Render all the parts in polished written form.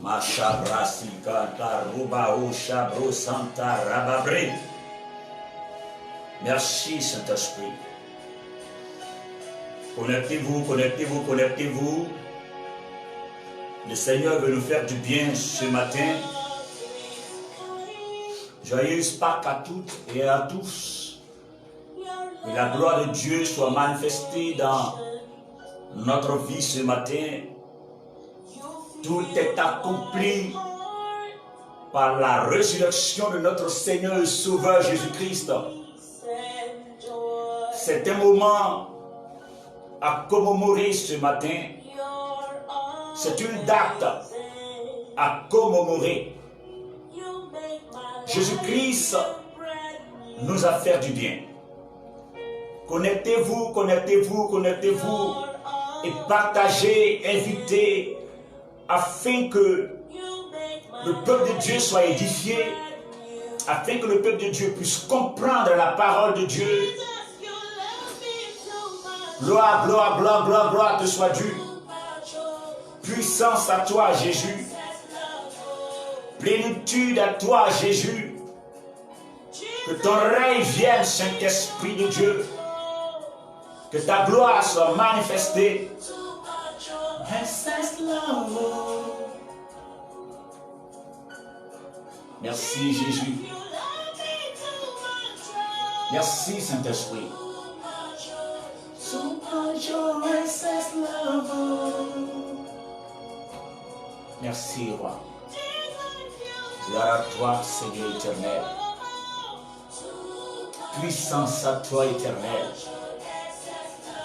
Machabrasika Tarubao Chabro Santa Rababré. Merci Saint-Esprit. Connectez-vous, connectez-vous, connectez-vous. Le Seigneur veut nous faire du bien ce matin. Joyeuse Pâques à toutes et à tous. Que la gloire de Dieu soit manifestée dans notre vie ce matin. Tout est accompli par la résurrection de notre Seigneur et Sauveur Jésus-Christ. C'est un moment à commémorer ce matin. C'est une date à commémorer. Jésus-Christ nous a fait du bien. Connectez-vous, connectez-vous, connectez-vous et partagez, invitez, afin que le peuple de Dieu soit édifié, afin que le peuple de Dieu puisse comprendre la parole de Dieu. Gloire, gloire, gloire, gloire, gloire te soit due. Puissance à toi, Jésus. Plénitude à toi, Jésus. Que ton règne vienne, Saint-Esprit de Dieu. Que ta gloire soit manifestée. Merci, Jésus. Merci, Saint-Esprit. Merci, Roi. Gloire à toi, Seigneur éternel. Puissance à toi, éternel.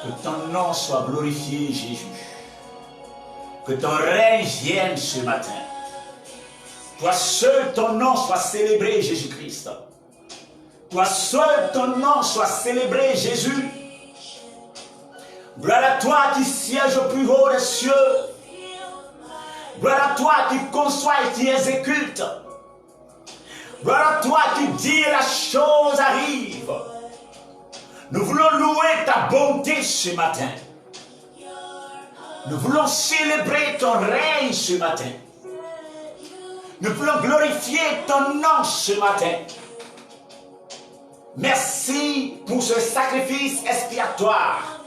Que ton nom soit glorifié, Jésus. Que ton règne vienne ce matin. Toi seul, ton nom soit célébré, Jésus-Christ. Toi seul, ton nom soit célébré, Jésus. Gloire à toi qui siège au plus haut des cieux. Gloire à toi qui conçoit et qui exécute. Gloire à toi qui dit la chose arrive. Nous voulons louer ta bonté ce matin. Nous voulons célébrer ton règne ce matin. Nous voulons glorifier ton nom ce matin. Merci pour ce sacrifice expiatoire.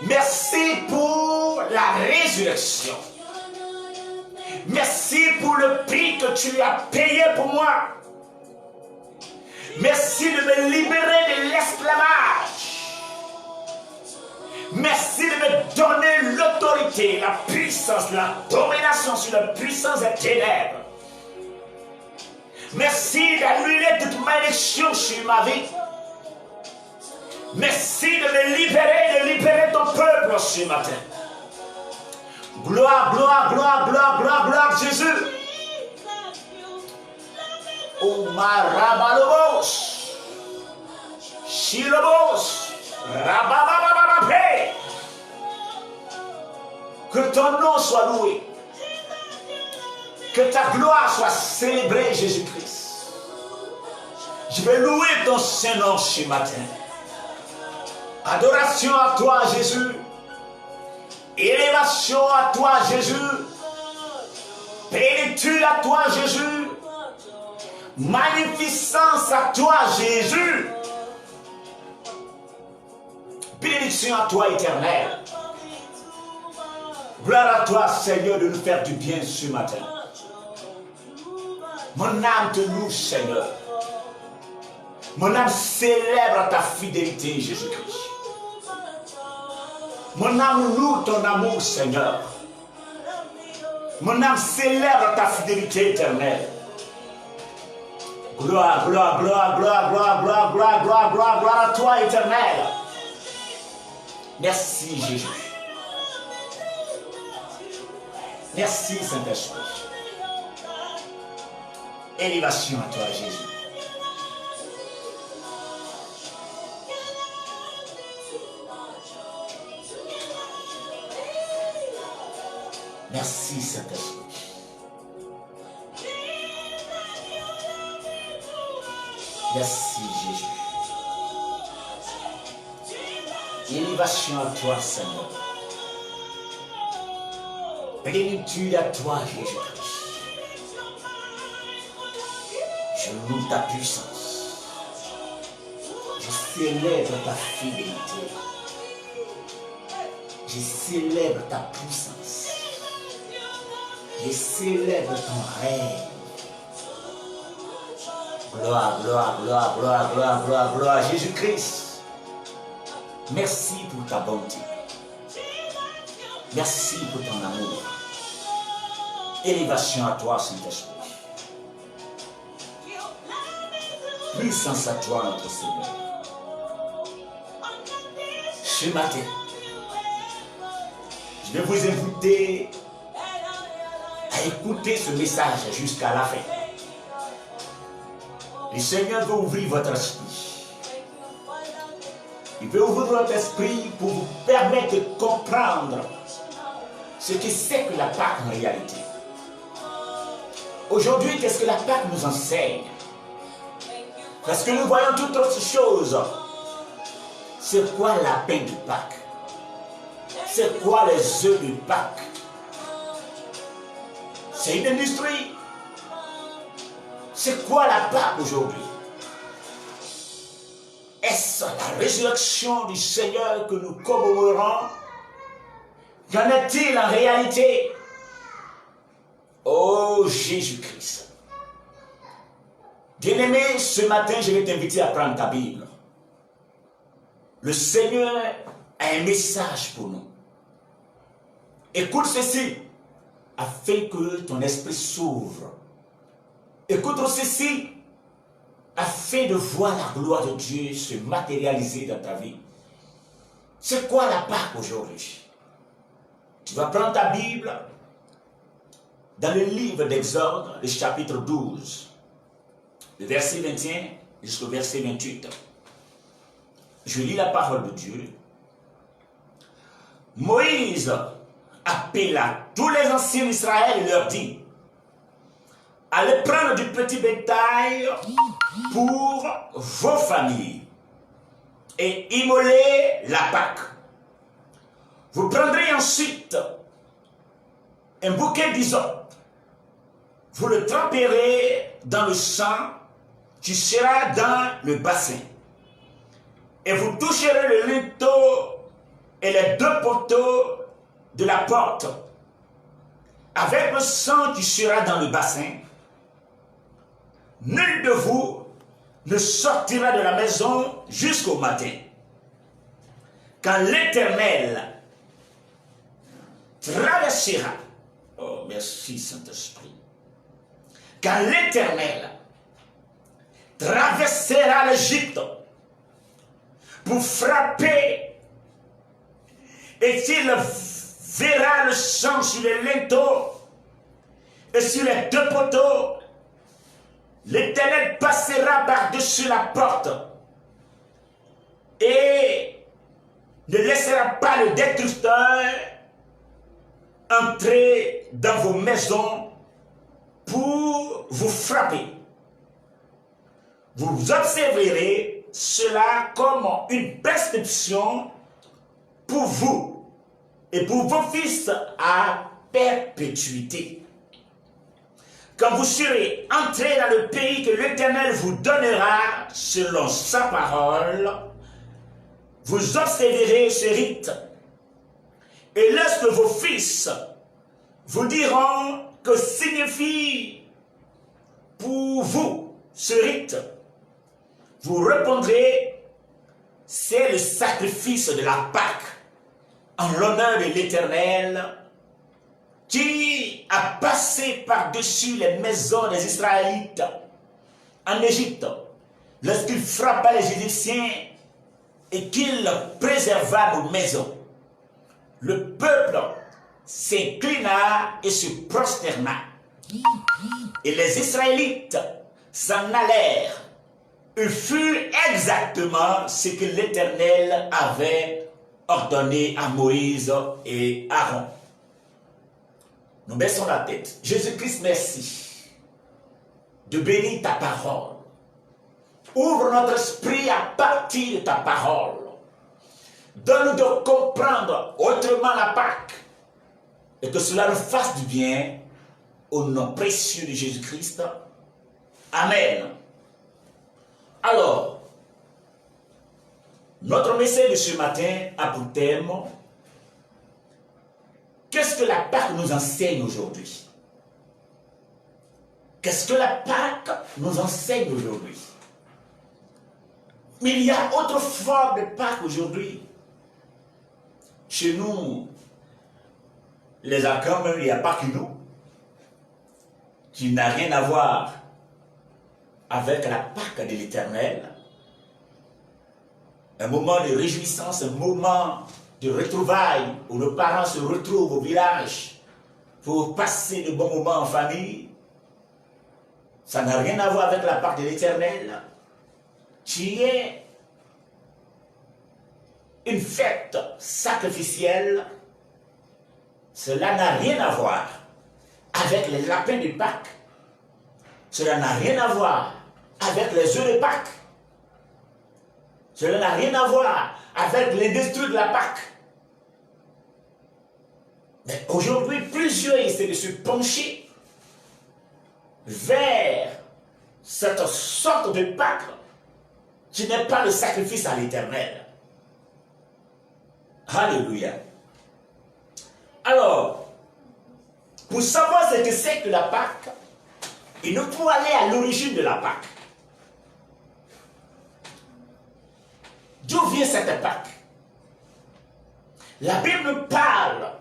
Merci pour la résurrection. Merci pour le prix que tu as payé pour moi. Merci de me libérer de l'esclavage. Merci de me donner l'autorité, la puissance, la domination sur la puissance des ténèbres. Merci d'annuler toute malédiction sur ma vie. Merci de me libérer, de libérer ton peuple ce matin. Gloire, gloire, gloire, gloire, gloire, gloire, Jésus. Oh, Marabalobos, Shilobos, Rabababababé. Que ton nom soit loué. Que ta gloire soit célébrée, Jésus-Christ. Je vais louer ton Saint-Nom ce matin. Adoration à toi, Jésus. Élévation à toi, Jésus. Plénitude à toi, Jésus. Magnificence à toi, Jésus. Bénédiction à toi, éternel. Gloire à toi, Seigneur, de nous faire du bien ce matin. Mon âme te loue, Seigneur. Mon âme célèbre ta fidélité, Jésus-Christ. Mon âme loue ton amour, Seigneur. Mon âme célèbre ta fidélité éternelle. Gloire, gloire, gloire, gloire, gloire, gloire, gloire, gloire, gloire, gloire à toi, éternel. Merci, Jésus. Merci, Saint-Esprit. Élévation à toi, Jésus. Merci, Saint-Esprit. Merci, Jésus. Élévation à toi, Seigneur. Plénitude à toi, Jésus-Christ. Je loue ta puissance. Je célèbre ta fidélité. Je célèbre ta puissance. Je célèbre ton règne. Gloire, gloire, gloire, gloire, gloire, gloire, gloire. Jésus-Christ, merci pour ta bonté. Merci pour ton amour. Élévation à toi, Saint-Esprit. Puissance à toi, notre Seigneur. Ce matin, je vais vous inviter à écouter ce message jusqu'à la fin. Le Seigneur veut ouvrir votre esprit. Il veut ouvrir votre esprit pour vous permettre de comprendre ce que c'est que la Pâque en réalité. Aujourd'hui, qu'est-ce que la Pâque nous enseigne? Parce que nous voyons toute autre chose. C'est quoi la pain de Pâques? C'est quoi les œufs de Pâques? C'est une industrie. C'est quoi la Pâque aujourd'hui? Est-ce la résurrection du Seigneur que nous commémorons? Qu'en est-il en réalité? Oh Jésus-Christ. Bien-aimé, ce matin, je vais t'inviter à prendre ta Bible. Le Seigneur a un message pour nous. Écoute ceci, afin que ton esprit s'ouvre. Écoute ceci, afin de voir la gloire de Dieu se matérialiser dans ta vie. C'est quoi la Pâque aujourd'hui? Tu vas prendre ta Bible dans le livre d'Exode, le chapitre 12, le verset 21 jusqu'au verset 28. Je lis la parole de Dieu. Moïse appela tous les anciens d'Israël et leur dit: allez prendre du petit bétail pour vos familles et immoler la Pâque. Vous prendrez ensuite un bouquet d'hysope, vous le tremperez dans le sang qui sera dans le bassin, et vous toucherez le linteau et les deux poteaux de la porte avec le sang qui sera dans le bassin. Nul de vous ne sortira de la maison jusqu'au matin. Quand l'Éternel traversera, oh merci Saint-Esprit, quand l'Éternel traversera l'Égypte pour frapper, et qu'il verra le sang sur les linteaux et sur les deux poteaux, l'Éternel passera par-dessus la porte et ne laissera pas le destructeur entrer dans vos maisons pour vous frapper. Vous observerez cela comme une prescription pour vous et pour vos fils à perpétuité. Quand vous serez entrés dans le pays que l'Éternel vous donnera selon sa parole, vous observerez ce rite. Et lorsque vos fils vous diront que signifie pour vous ce rite, vous répondrez: c'est le sacrifice de la Pâque en l'honneur de l'Éternel qui a passé par-dessus les maisons des Israélites en Égypte lorsqu'il frappa les Égyptiens et qu'il préserva nos maisons. Le peuple s'inclina et se prosterna. Et les Israélites s'en allèrent. Et fut exactement ce que l'Éternel avait ordonné à Moïse et Aaron. Nous baissons la tête. Jésus-Christ, merci de bénir ta parole. Ouvre notre esprit à partir de ta parole. Donne-nous de comprendre autrement la Pâque. et que cela nous fasse du bien au nom précieux de Jésus-Christ. Amen. Alors, notre message de ce matin a pour thème: qu'est-ce que la Pâque nous enseigne aujourd'hui? Qu'est-ce que la Pâque nous enseigne aujourd'hui? Mais il y a autre forme de Pâque aujourd'hui. Chez nous, les Akam, il n'y a pas que nous, qui n'a rien à voir avec la Pâque de l'Éternel. Un moment de réjouissance, un moment de retrouvailles où nos parents se retrouvent au village pour passer de bons moments en famille. Ça n'a rien à voir avec la Pâque de l'Éternel, qui est une fête sacrificielle. Cela n'a rien à voir avec les lapins de Pâques. Cela n'a rien à voir avec les œufs de Pâques. Cela n'a rien à voir avec l'industrie de la Pâque. Mais aujourd'hui, plusieurs essaient de se pencher vers cette sorte de Pâque qui n'est pas le sacrifice à l'Éternel. Alléluia. Alors, pour savoir ce que c'est que la Pâque, il nous faut aller à l'origine de la Pâque. D'où vient cette Pâque? La Bible parle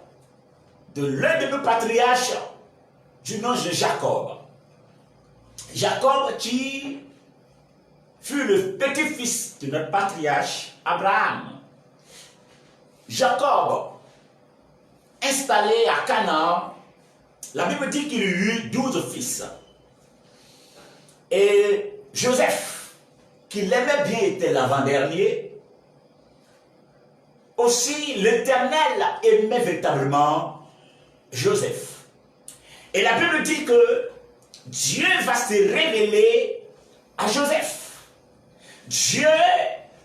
de l'un de nos patriarches du nom de Jacob. Jacob qui fut le petit-fils de notre patriarche Abraham. Jacob, installé à Canaan, la Bible dit qu'il eut 12 fils. Et Joseph, qui l'aimait bien, était l'avant-dernier. Aussi, l'Éternel aimait véritablement Joseph. Et la Bible dit que Dieu va se révéler à Joseph. Dieu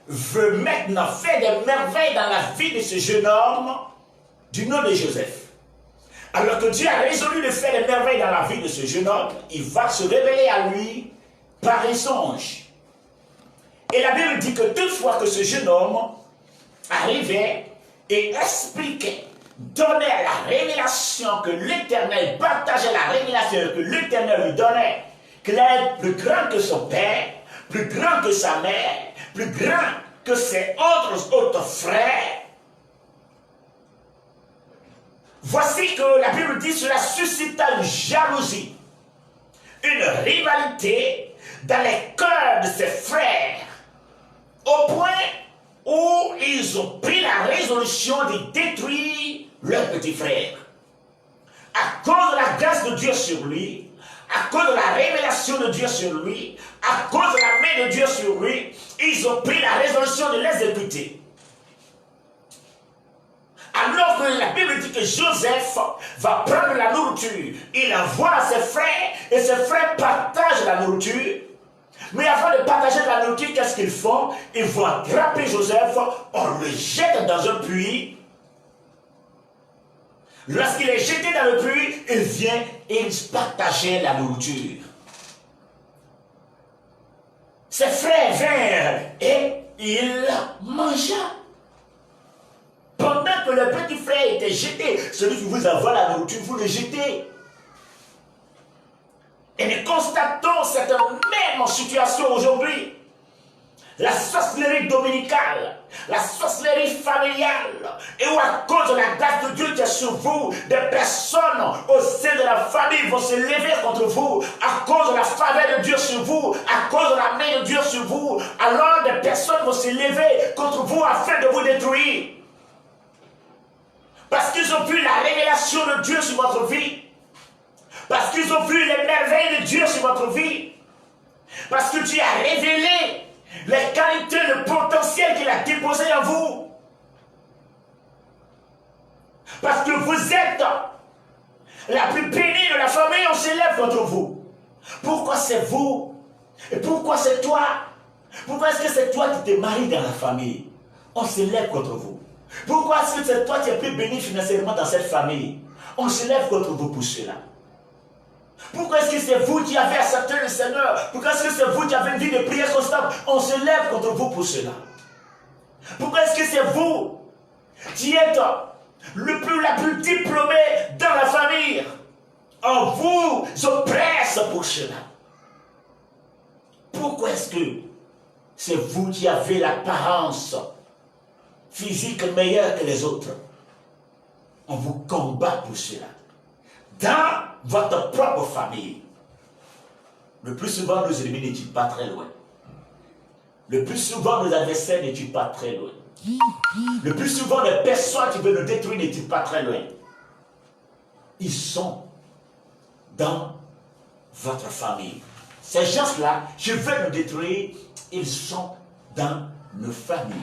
veut maintenant faire des merveilles dans la vie de ce jeune homme du nom de Joseph. Alors que Dieu a résolu de faire des merveilles dans la vie de ce jeune homme, il va se révéler à lui par un songe. Et la Bible dit que toutefois que ce jeune homme arrivait et expliquait, donnait la révélation que l'Éternel, partageait la révélation que l'Éternel lui donnait, qu'il est plus grand que son père, plus grand que sa mère, plus grand que ses autres frères. Voici que la Bible dit cela suscita une jalousie, une rivalité dans les cœurs de ses frères, au point où ils ont pris la résolution de détruire leur petit frère. À cause de la grâce de Dieu sur lui, à cause de la révélation de Dieu sur lui, à cause de la main de Dieu sur lui, ils ont pris la résolution de l'exécuter. Alors que la Bible dit que Joseph va prendre la nourriture, il envoie à ses frères, et ses frères partagent la nourriture. Mais avant de partager la nourriture, qu'est-ce qu'ils font? Ils vont attraper Joseph, on le jette dans un puits. Lorsqu'il est jeté dans le puits, il vient et il partageait la nourriture. Ses frères vinrent et il mangea. Pendant que le petit frère était jeté, celui qui vous envoie la nourriture, vous le jetez. Et nous constatons cette même situation aujourd'hui. La sorcellerie dominicale, la sorcellerie familiale, et où à cause de la grâce de Dieu qui est sur vous, des personnes au sein de la famille vont se lever contre vous, à cause de la faveur de Dieu sur vous, à cause de la main de Dieu sur vous, alors des personnes vont se lever contre vous afin de vous détruire. Parce qu'ils ont vu la révélation de Dieu sur votre vie. Parce qu'ils ont vu les merveilles de Dieu sur votre vie. Parce que Dieu a révélé les qualités, le potentiel qu'il a déposé en vous. Parce que vous êtes la plus bénie de la famille, on s'élève contre vous. Pourquoi c'est vous? Et pourquoi c'est toi? Pourquoi est-ce que c'est toi qui te maries dans la famille? On s'élève contre vous. Pourquoi est-ce que c'est toi qui es plus béni financièrement dans cette famille? On se lève contre vous pour cela. Pourquoi est-ce que c'est vous qui avez accepté le Seigneur? Pourquoi est-ce que c'est vous qui avez une vie de prière constante? On se lève contre vous pour cela. Pourquoi est-ce que c'est vous qui êtes la plus diplômée dans la famille? On vous oppresse pour cela. Pourquoi est-ce que c'est vous qui avez l'apparence physique meilleure que les autres? On vous combat pour cela. Dans votre propre famille, le plus souvent nos ennemis ne tuent pas très loin. Le plus souvent nos adversaires ne tuent pas très loin. Le plus souvent les personnes qui veulent nous détruire ne tuent pas très loin. Ils sont dans votre famille. Ces gens-là, je veux nous détruire, ils sont dans nos familles.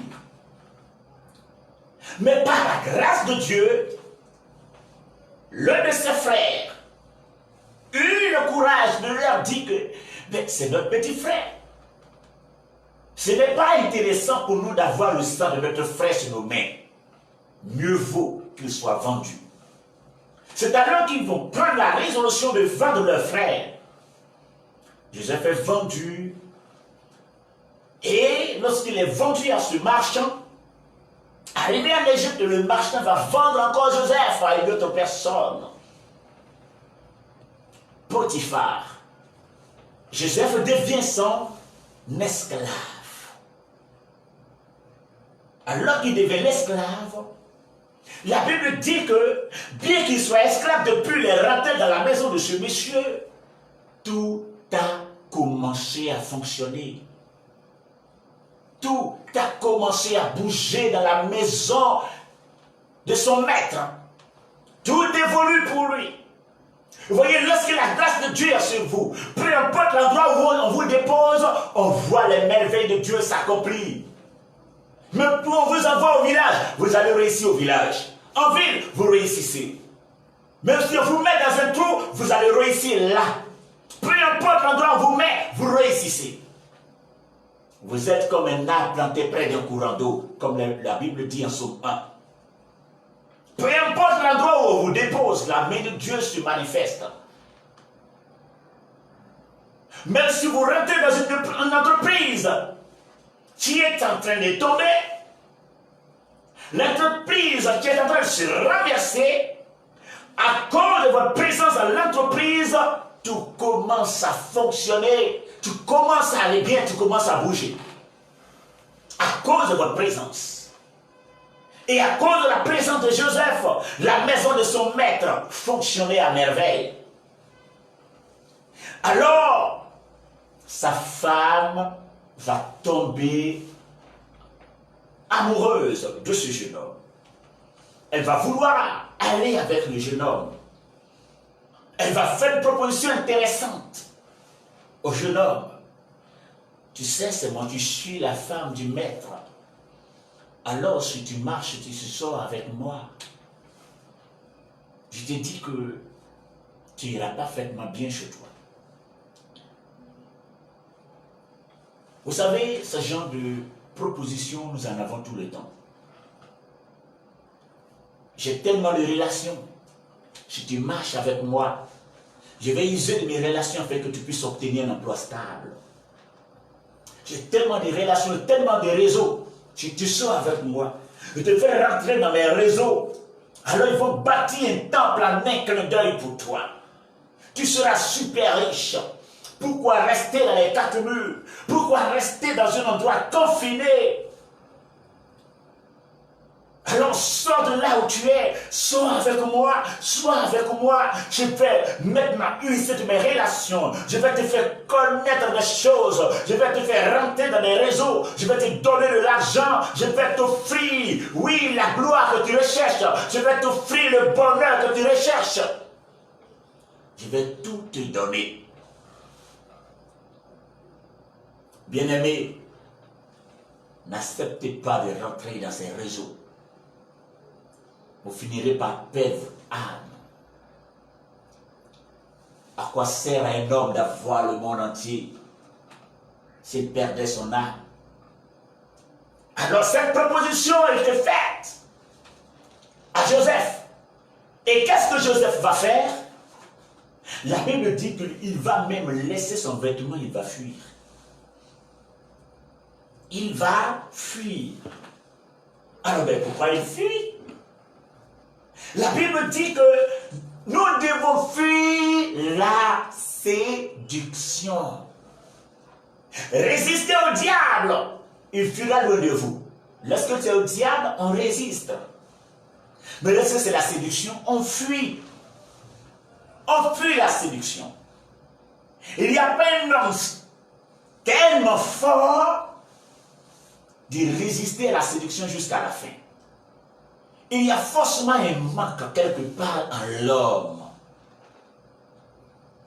Mais par la grâce de Dieu, l'un de ses frères eut le courage de leur dire que c'est notre petit frère. Ce n'est pas intéressant pour nous d'avoir le sang de notre frère sur nos mains. Mieux vaut qu'il soit vendu. C'est alors qu'ils vont prendre la résolution de vendre leur frère. Joseph est vendu. Et lorsqu'il est vendu à ce marchand, arrivé en Égypte, le marchand va vendre encore Joseph à une autre personne. Potiphar. Joseph devient son esclave. Alors qu'il devient l'esclave, la Bible dit que, bien qu'il soit esclave depuis les rentrer dans la maison de ce monsieur, tout a commencé à fonctionner. Tout a commencé à bouger dans la maison de son maître. Tout évolue pour lui. Vous voyez, lorsque la grâce de Dieu est sur vous, peu importe l'endroit où on vous dépose, on voit les merveilles de Dieu s'accomplir. Même pour vous envoie au village, vous allez réussir au village. En ville, vous réussissez. Même si on vous met dans un trou, vous allez réussir là. Peu importe l'endroit où on vous met, vous réussissez. Vous êtes comme un arbre planté près d'un courant d'eau, comme la Bible dit en Somme 1. Peu importe l'endroit où on vous dépose, la main de Dieu se manifeste. Même si vous rentrez dans une entreprise qui est en train de tomber, l'entreprise qui est en train de se renverser, à cause de votre présence dans l'entreprise, tout commence à fonctionner, tout commence à aller bien, tout commence à bouger. À cause de votre présence. Et à cause de la présence de Joseph, la maison de son maître fonctionnait à merveille. Alors, sa femme va tomber amoureuse de ce jeune homme. Elle va vouloir aller avec le jeune homme. Elle va faire une proposition intéressante au jeune homme. Tu sais, c'est moi, tu suis la femme du maître. Alors, si tu marches, tu sors avec moi. Je te dis que tu iras parfaitement bien chez toi. Vous savez, ce genre de proposition, nous en avons tout le temps. J'ai tellement de relations. Si tu marches avec moi, je vais user de mes relations afin que tu puisses obtenir un emploi stable. J'ai tellement de relations, tellement de réseaux. Si tu sors avec moi, je te fais rentrer dans mes réseaux. Alors ils vont bâtir un temple en un clin d'œil pour toi. Tu seras super riche. Pourquoi rester dans les quatre murs? Pourquoi rester dans un endroit confiné? Alors sors de là où tu es, sois avec moi, je vais maintenant user de mes relations, je vais te faire connaître des choses, je vais te faire rentrer dans des réseaux, je vais te donner de l'argent, je vais t'offrir, oui, la gloire que tu recherches, je vais t'offrir le bonheur que tu recherches. Je vais tout te donner. Bien-aimé, n'acceptez pas de rentrer dans ces réseaux. Vous finirez par perdre âme. À quoi sert à un homme d'avoir le monde entier s'il perdait son âme? Alors cette proposition a été faite à Joseph. Et qu'est-ce que Joseph va faire? La Bible dit qu'il va même laisser son vêtement, il va fuir. Il va fuir. Alors, pourquoi il fuit? La Bible dit que nous devons fuir la séduction. Résistez au diable, il fuira loin de vous. Lorsque c'est au diable, on résiste. Mais lorsque c'est la séduction, on fuit. On fuit la séduction. Il n'y a pas un homme tellement fort de résister à la séduction jusqu'à la fin. Il y a forcément un manque quelque part en l'homme.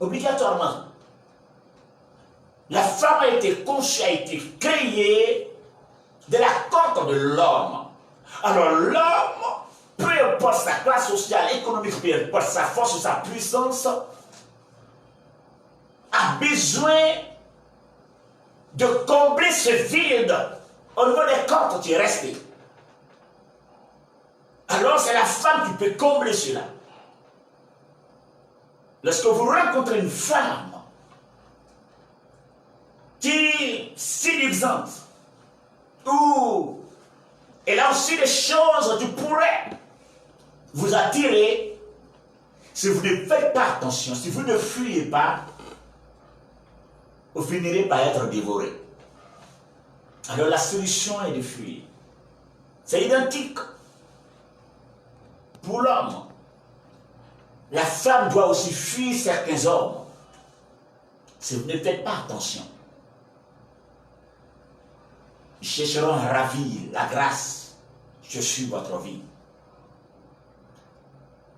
Obligatoirement. La femme a été conçue, a été créée de la côte de l'homme. Alors l'homme, peu importe sa classe sociale, économique, peu importe sa force, sa puissance, a besoin de combler ce vide au niveau des côtes qui est resté. Alors c'est la femme qui peut combler cela. Lorsque vous rencontrez une femme qui est séduisante, ou elle a aussi des choses qui pourraient vous attirer, si vous ne faites pas attention, si vous ne fuyez pas, vous finirez par être dévoré. Alors la solution est de fuir. C'est identique pour l'homme. La femme doit aussi fuir certains hommes. Si vous ne faites pas attention, ils chercheront à ravir la grâce. Je suis votre vie.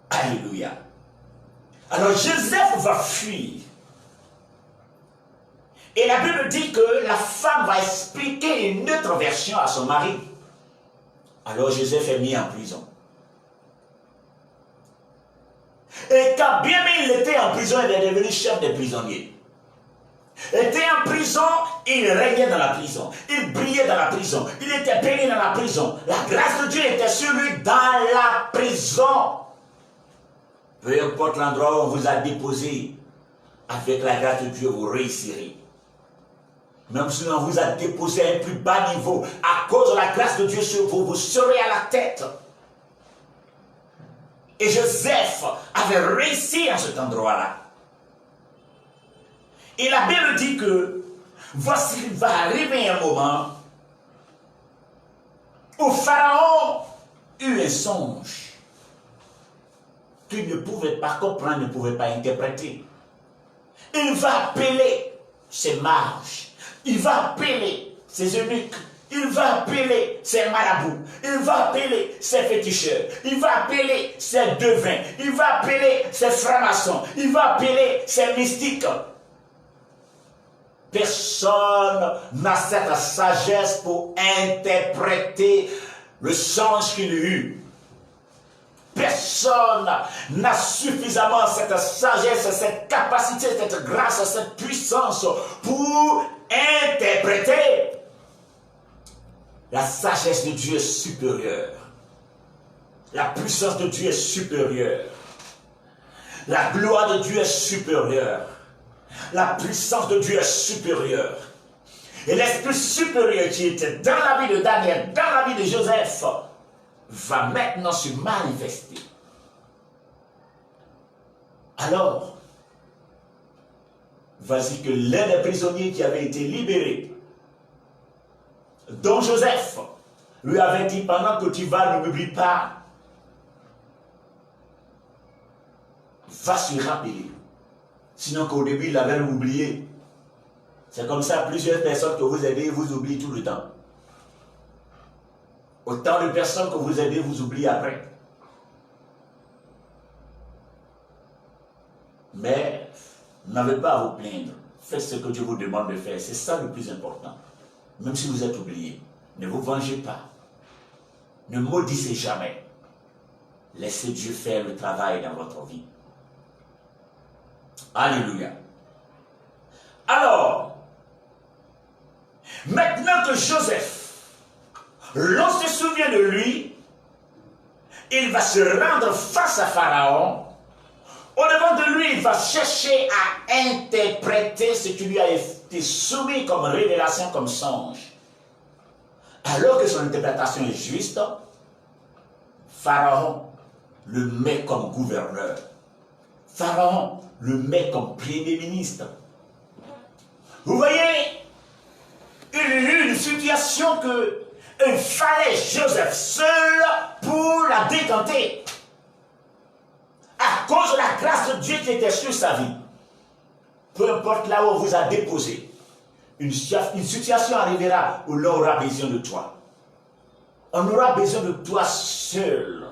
Alléluia. Alors Joseph va fuir. Et la Bible dit que la femme va expliquer une autre version à son mari. Alors Joseph est mis en prison. Et quand bien même il était en prison, il est devenu chef des prisonniers. Il était en prison, il régnait dans la prison. Il brillait dans la prison. Il était béni dans la prison. La grâce de Dieu était sur lui dans la prison. Peu importe l'endroit où on vous a déposé, avec la grâce de Dieu, vous réussirez. Même si on vous a déposé à un plus bas niveau, à cause de la grâce de Dieu sur vous, vous serez à la tête. Et Joseph avait réussi à cet endroit-là. Et la Bible dit que voici qu'il va arriver un moment où Pharaon eut un songe qu'il ne pouvait pas comprendre, ne pouvait pas interpréter. Il va appeler ses mages, il va appeler ses eunuques, il va appeler ses marabouts, il va appeler ses féticheurs, il va appeler ses devins, il va appeler ses francs-maçons, il va appeler ses mystiques. Personne n'a cette sagesse pour interpréter le songe qu'il eut. Personne n'a suffisamment cette sagesse, cette capacité, cette grâce, cette puissance pour interpréter. La sagesse de Dieu est supérieure. La puissance de Dieu est supérieure. La gloire de Dieu est supérieure. La puissance de Dieu est supérieure. Et l'esprit supérieur qui était dans la vie de Daniel, dans la vie de Joseph, va maintenant se manifester. Alors, voici que l'un des prisonniers qui avait été libéré, dont Joseph lui avait dit, pendant que tu vas, ne m'oublie pas, va se rappeler. Sinon qu'au début, il avait oublié. C'est comme ça, plusieurs personnes que vous aidez, vous oublient tout le temps. Autant de personnes que vous aidez, vous oubliez après. Mais n'avez pas à vous plaindre. Faites ce que Dieu vous demande de faire. C'est ça le plus important. Même si vous êtes oublié, ne vous vengez pas. Ne maudissez jamais. Laissez Dieu faire le travail dans votre vie. Alléluia. Alors, maintenant que Joseph, l'on se souvient de lui, il va se rendre face à Pharaon. Au-devant de lui, il va chercher à interpréter ce qui lui a été soumis comme révélation, comme songe. Alors que son interprétation est juste, Pharaon le met comme gouverneur. Pharaon le met comme premier ministre. Vous voyez, il y a eu une situation que il fallait Joseph seul pour la décanter. À cause de la grâce de Dieu qui était sur sa vie. Peu importe là où on vous a déposé, une situation arrivera où l'on aura besoin de toi. On aura besoin de toi seul.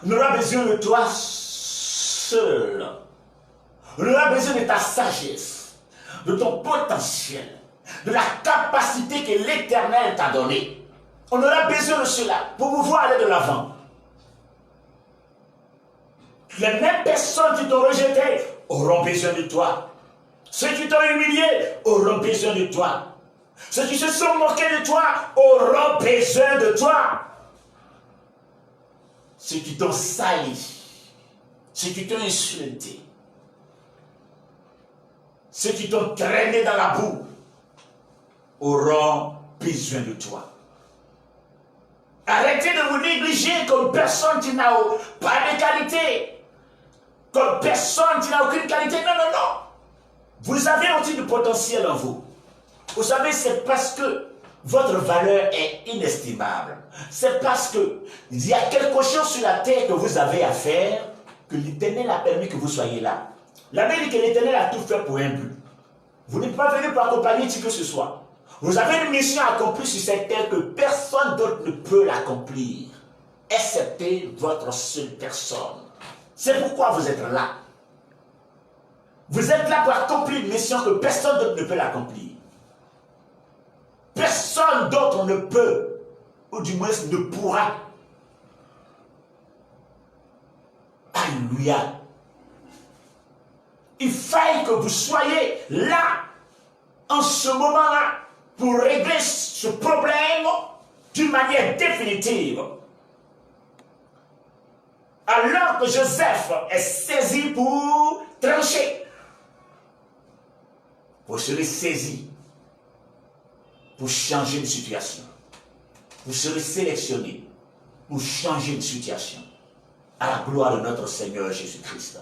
On aura besoin de toi seul. On aura besoin de ta sagesse, de ton potentiel, de la capacité que l'Éternel t'a donnée. On aura besoin de cela pour pouvoir aller de l'avant. Les mêmes personnes qui t'ont rejeté auront besoin de toi. Ceux qui t'ont humilié auront besoin de toi. Ceux qui se sont moqués de toi auront besoin de toi. Ceux qui t'ont sali, ceux qui t'ont insulté, ceux qui t'ont traîné dans la boue auront besoin de toi. Arrêtez de vous négliger comme personne qui n'a pas de qualité. Comme personne qui n'a aucune qualité. Non, non, non. Vous avez aussi du potentiel en vous. Vous savez, c'est parce que votre valeur est inestimable. C'est parce qu'il y a quelque chose sur la terre que vous avez à faire que l'Éternel a permis que vous soyez là. La Bible dit que l'Éternel a tout fait pour un but. Vous n'êtes pas venu pour accompagner qui que ce soit. Vous avez une mission accomplie sur cette terre que personne d'autre ne peut l'accomplir, excepté votre seule personne. C'est pourquoi vous êtes là. Vous êtes là pour accomplir une mission que personne d'autre ne peut l'accomplir. Personne d'autre ne peut, ou du moins ne pourra. Alléluia. Il faille que vous soyez là, en ce moment-là, pour régler ce problème d'une manière définitive. Alors que Joseph est saisi pour trancher, vous serez saisi pour changer de situation. Vous serez sélectionné pour changer de situation. À la gloire de notre Seigneur Jésus-Christ.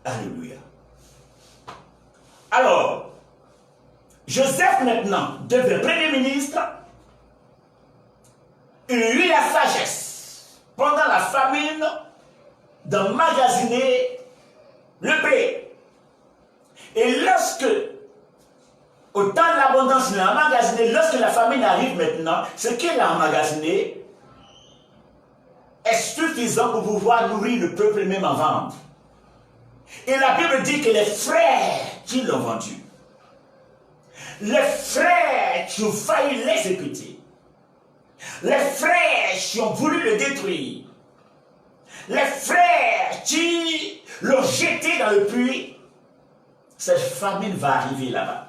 Alléluia. Alors, Joseph maintenant devient Premier ministre. Il eut la sagesse, pendant la famine, d'emmagasiner le blé. Et lorsque, au temps de l'abondance, il a emmagasiné, lorsque la famine arrive maintenant, ce qu'il a emmagasiné est suffisant pour pouvoir nourrir le peuple même en vente. Et la Bible dit que les frères qui l'ont vendu, les frères qui ont failli l'exécuter, les frères qui ont voulu le détruire, les frères qui l'ont jeté dans le puits, cette famine va arriver là-bas.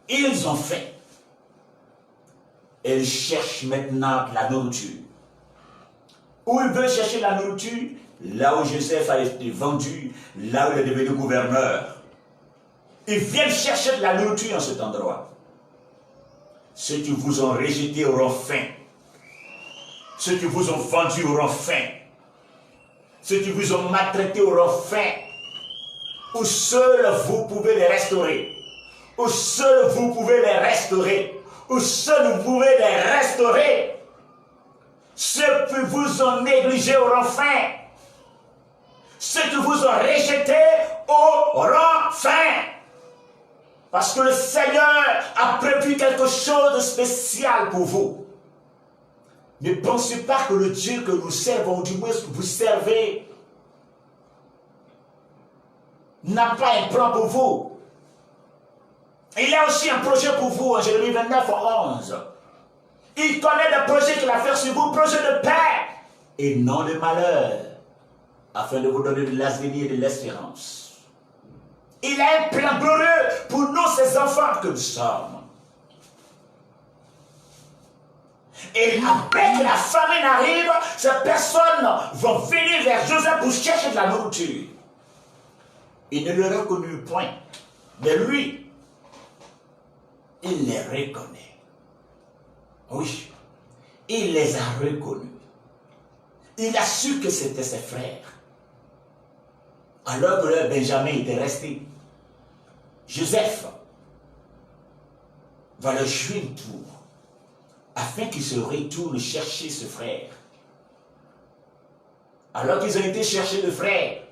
Ils ont faim. Ils cherchent maintenant la nourriture. Où ils veulent chercher la nourriture? Là où Joseph a été vendu, là où il est devenu gouverneur. Ils viennent chercher de la nourriture en cet endroit. Ceux qui vous ont rejeté auront faim. Ceux qui vous ont vendu auront faim. Ceux qui vous ont maltraité auront faim. Ou seuls vous pouvez les restaurer. Ou seuls vous pouvez les restaurer. Ou seuls vous pouvez les restaurer. Ceux qui vous ont négligé auront faim. Ceux qui vous ont rejeté auront faim. Parce que le Seigneur a prévu quelque chose de spécial pour vous. Ne pensez pas que le Dieu que nous servons, ou du moins que vous servez, n'a pas un plan pour vous. Il a aussi un projet pour vous en Jérémie 29, 11. Il connaît le projet qu'il a fait sur vous, projet de paix et non de malheur, afin de vous donner de l'avenir et de l'espérance. Il a un plan glorieux pour nous, ses enfants que nous sommes. Et après que la famine arrive, ces personnes vont venir vers Joseph pour chercher de la nourriture. Il ne le reconnut point. Mais lui, il les reconnaît. Oui, il les a reconnus. Il a su que c'était ses frères. Alors que leur Benjamin était resté, Joseph va le jouer une tour afin qu'il se retourne chercher ce frère. Alors qu'ils ont été chercher le frère,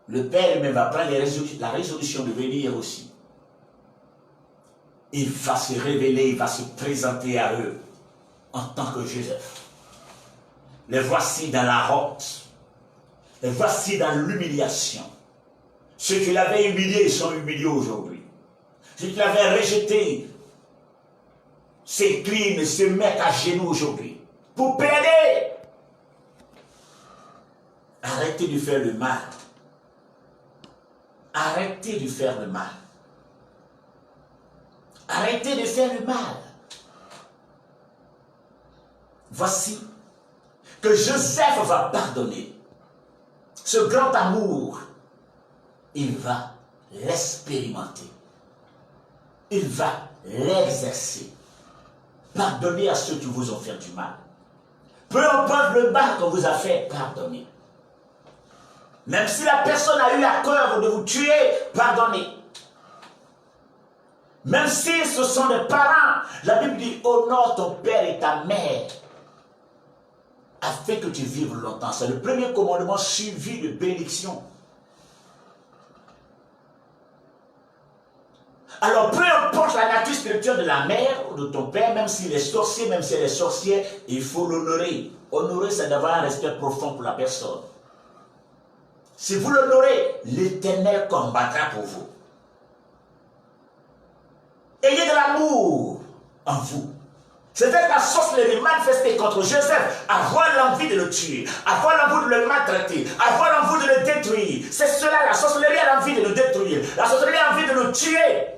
le père même va prendre la résolution de venir aussi. Il va se révéler, il va se présenter à eux en tant que Joseph. Les voici dans la honte. Les voici dans l'humiliation. Ceux qui l'avaient humilié sont humiliés aujourd'hui. Ceux qui l'avaient rejeté s'inclinent, se mettent à genoux aujourd'hui pour plaider. Arrêtez de faire le mal. Arrêtez de faire le mal. Arrêtez de faire le mal. Voici que Joseph va pardonner. Ce grand amour, il va l'expérimenter. Il va l'exercer. Pardonnez à ceux qui vous ont fait du mal. Peu importe le mal qu'on vous a fait, pardonnez. Même si la personne a eu à cœur de vous tuer, pardonnez. Même si ce sont des parents, la Bible dit honore ton père et ta mère afin que tu vives longtemps. C'est le premier commandement suivi de bénédiction. Alors, peu importe la nature spirituelle de la mère ou de ton père, même s'il est sorcier, même si elle est sorcière, il faut l'honorer. Honorer, c'est d'avoir un respect profond pour la personne. Si vous l'honorez, l'Éternel combattra pour vous. Ayez de l'amour en vous. C'était la sorcellerie manifestée contre Joseph, avoir l'envie de le tuer, avoir l'envie de le maltraiter, avoir l'envie de le détruire. C'est cela, la sorcellerie a l'envie de le détruire. La sorcellerie a envie de le tuer.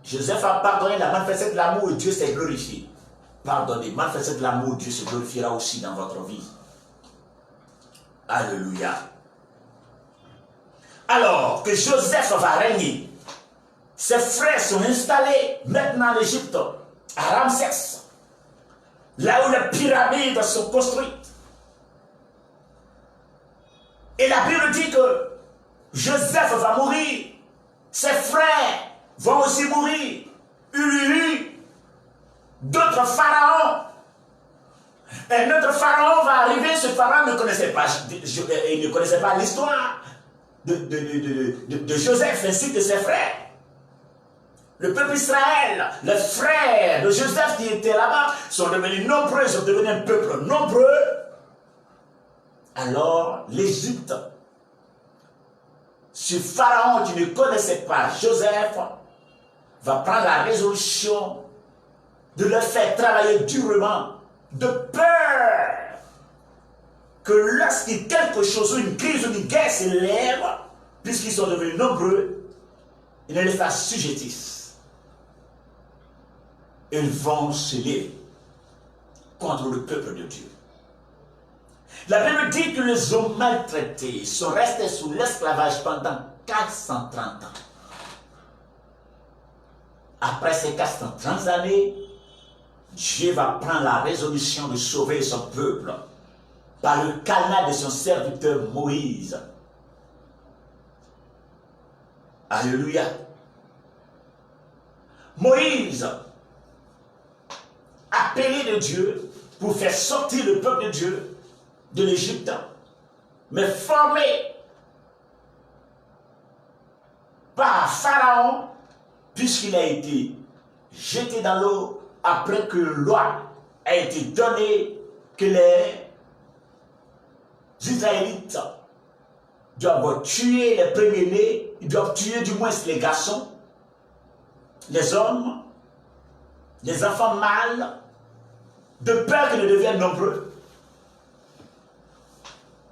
Joseph a pardonné, la manifestation de l'amour et Dieu s'est glorifié. Pardonnez, manifestation de l'amour, Dieu se glorifiera aussi dans votre vie. Alléluia. Alors que Joseph va régner, ses frères sont installés maintenant en Égypte, à Ramsès, là où les pyramides sont construites. Et la Bible dit que Joseph va mourir, ses frères vont aussi mourir, Ulu, d'autres pharaons. Et notre pharaon va arriver, ce pharaon ne connaissait pas, il ne connaissait pas l'histoire de Joseph ainsi que ses frères. Le peuple Israël, les frères de Joseph qui étaient là-bas, sont devenus nombreux, sont devenus un peuple nombreux. Alors, l'Égypte, ce pharaon qui ne connaissait pas Joseph, va prendre la résolution de le faire travailler durement, de peur que lorsqu'il quelque chose, une crise ou une guerre s'élève, puisqu'ils sont devenus nombreux, il ne les fasse assujettissent. Ils vont se lever contre le peuple de Dieu. La Bible dit que les hommes maltraités sont restés sous l'esclavage pendant 430 ans. Après ces 430 années, Dieu va prendre la résolution de sauver son peuple par le canal de son serviteur Moïse. Alléluia. Moïse, appelé de Dieu pour faire sortir le peuple de Dieu de l'Égypte, mais formé par Pharaon, puisqu'il a été jeté dans l'eau après que la loi a été donnée que les Israélites doivent tuer les premiers-nés, ils doivent tuer du moins les garçons, les hommes, les enfants mâles, de peur qu'ils ne deviennent nombreux.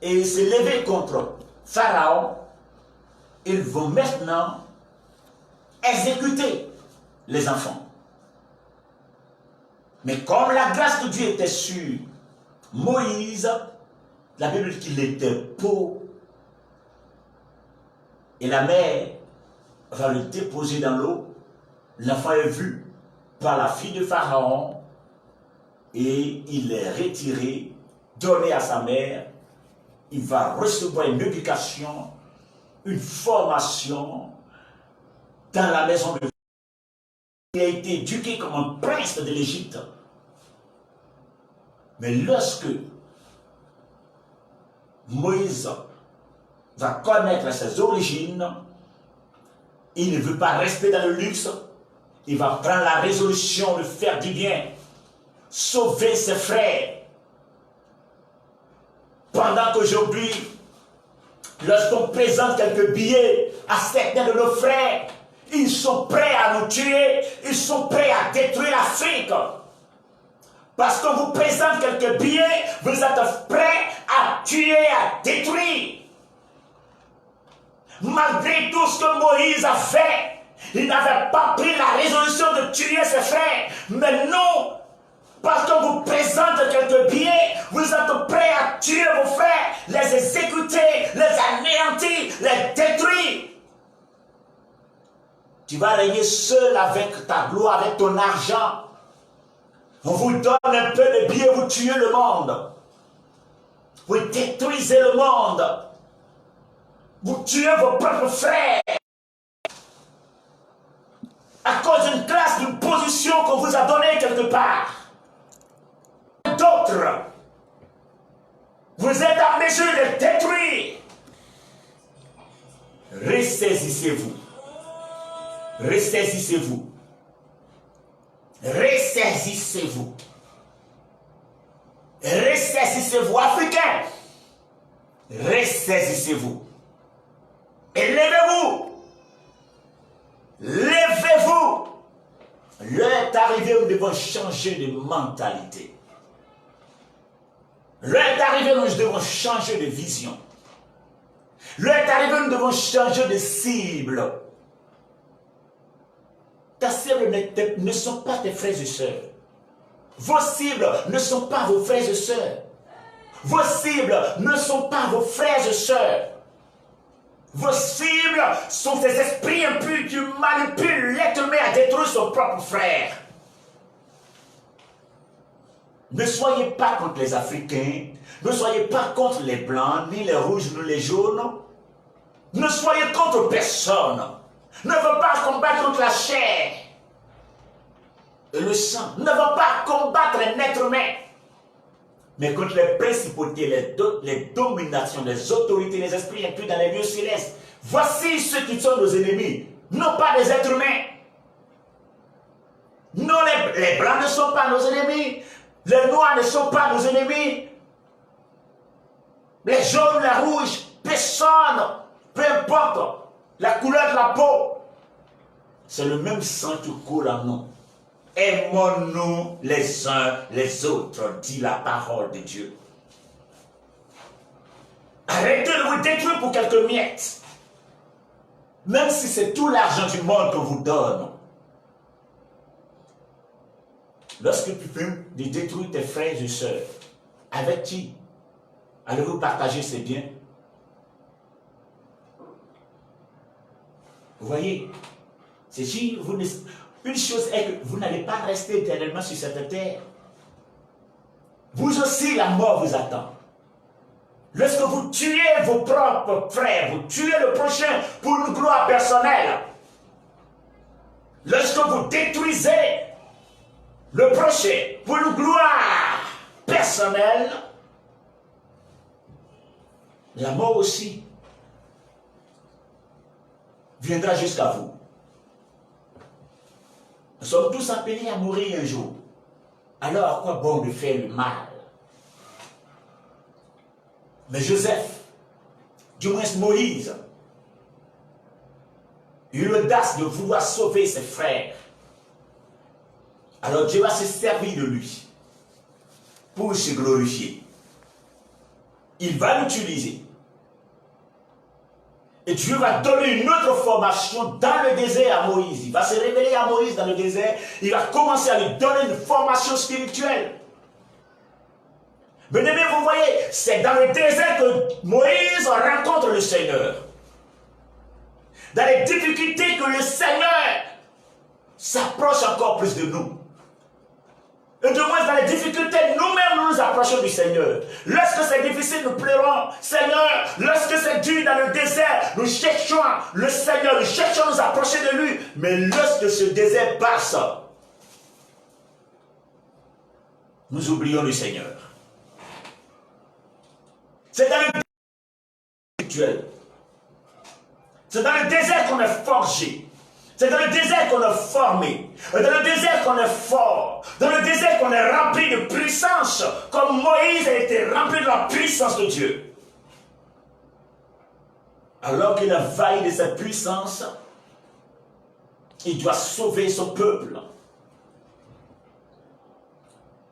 Et ils se lever contre Pharaon, ils vont maintenant exécuter les enfants. Mais comme la grâce de Dieu était sur Moïse, la Bible dit qu'il était pauvre. Et la mère va le déposer dans l'eau. L'enfant est vu par la fille de Pharaon et il est retiré, donné à sa mère. Il va recevoir une éducation, une formation dans la maison de Dieu. Il a été éduqué comme un prince de l'Égypte. Mais lorsque Moïse va connaître ses origines, il ne veut pas rester dans le luxe, il va prendre la résolution de faire du bien, sauver ses frères. Pendant qu'aujourd'hui, lorsqu'on présente quelques billets à certains de nos frères, ils sont prêts à nous tuer, ils sont prêts à détruire l'Afrique. Parce qu'on vous présente quelques billets, vous êtes prêts à tuer, à détruire. Malgré tout ce que Moïse a fait, il n'avait pas pris la résolution de tuer ses frères. Mais non, parce qu'on vous présente quelques billets, vous êtes prêts à tuer vos frères, les exécuter, les anéantir, les détruire. Tu vas régner seul avec ta gloire, avec ton argent. On vous donne un peu de billets, vous tuez le monde. Vous détruisez le monde. Vous tuez vos propres frères. À cause d'une classe, d'une position qu'on vous a donnée quelque part. D'autres, vous êtes en mesure de détruire. Ressaisissez-vous. Ressaisissez-vous. Ressaisissez-vous. Ressaisissez-vous, Africains. Ressaisissez-vous. Et levez-vous. Levez-vous. L'heure est arrivée où nous devons changer de mentalité. L'heure est arrivée où nous devons changer de vision. L'heure est arrivée où nous devons changer de cible. Ta cible ne sont pas tes frères et sœurs. Vos cibles ne sont pas vos frères et sœurs. Vos cibles ne sont pas vos frères et sœurs. Vos cibles sont ces esprits impurs qui manipulent l'être humain à détruire son propre frère. Ne soyez pas contre les Africains. Ne soyez pas contre les Blancs, ni les Rouges, ni les Jaunes. Ne soyez contre personne. Ne veut pas combattre contre la chair et le sang. Ne veut pas combattre un être humain. Mais contre les principautés, les dominations, les autorités, les esprits impurs dans les lieux célestes. Voici ceux qui sont nos ennemis. Non pas des êtres humains. Non, les Blancs ne sont pas nos ennemis. Les Noirs ne sont pas nos ennemis. Les jaunes, les rouges, personne. Peu importe la couleur de la peau. C'est le même sang qui coule en nous. Aimons-nous les uns les autres, dit la parole de Dieu. Arrêtez de vous détruire pour quelques miettes. Même si c'est tout l'argent du monde qu'on vous donne. Lorsque tu peux détruire tes frères et sœurs, avec qui allez-vous partager ces biens? Vous voyez, c'est si vous ne... Une chose est que vous n'allez pas rester éternellement sur cette terre. Vous aussi, la mort vous attend. Lorsque vous tuez vos propres frères, vous tuez le prochain pour une gloire personnelle. Lorsque vous détruisez le prochain pour une gloire personnelle, la mort aussi viendra jusqu'à vous. Nous sommes tous appelés à mourir un jour. Alors à quoi bon de faire le mal? Mais Joseph, du moins Moïse, eut l'audace de vouloir sauver ses frères. Alors Dieu va se servir de lui pour se glorifier. Il va l'utiliser. Et Dieu va donner une autre formation dans le désert à Moïse. Il va se révéler à Moïse dans le désert. Il va commencer à lui donner une formation spirituelle. Bien-aimés, vous voyez, c'est dans le désert que Moïse rencontre le Seigneur. Dans les difficultés que le Seigneur s'approche encore plus de nous. Et de moins, dans les difficultés, nous-mêmes nous nous approchons du Seigneur. Lorsque c'est difficile, nous pleurons. Seigneur, lorsque c'est dur dans le désert, nous cherchons le Seigneur, nous cherchons à nous approcher de lui. Mais lorsque ce désert passe, nous oublions le Seigneur. C'est dans le désert spirituel. C'est dans le désert qu'on est forgé. C'est dans le désert qu'on est formé. Dans le désert qu'on est fort. Dans le désert qu'on est rempli de puissance. Comme Moïse a été rempli de la puissance de Dieu. Alors qu'il a vaillé de cette puissance, il doit sauver son peuple.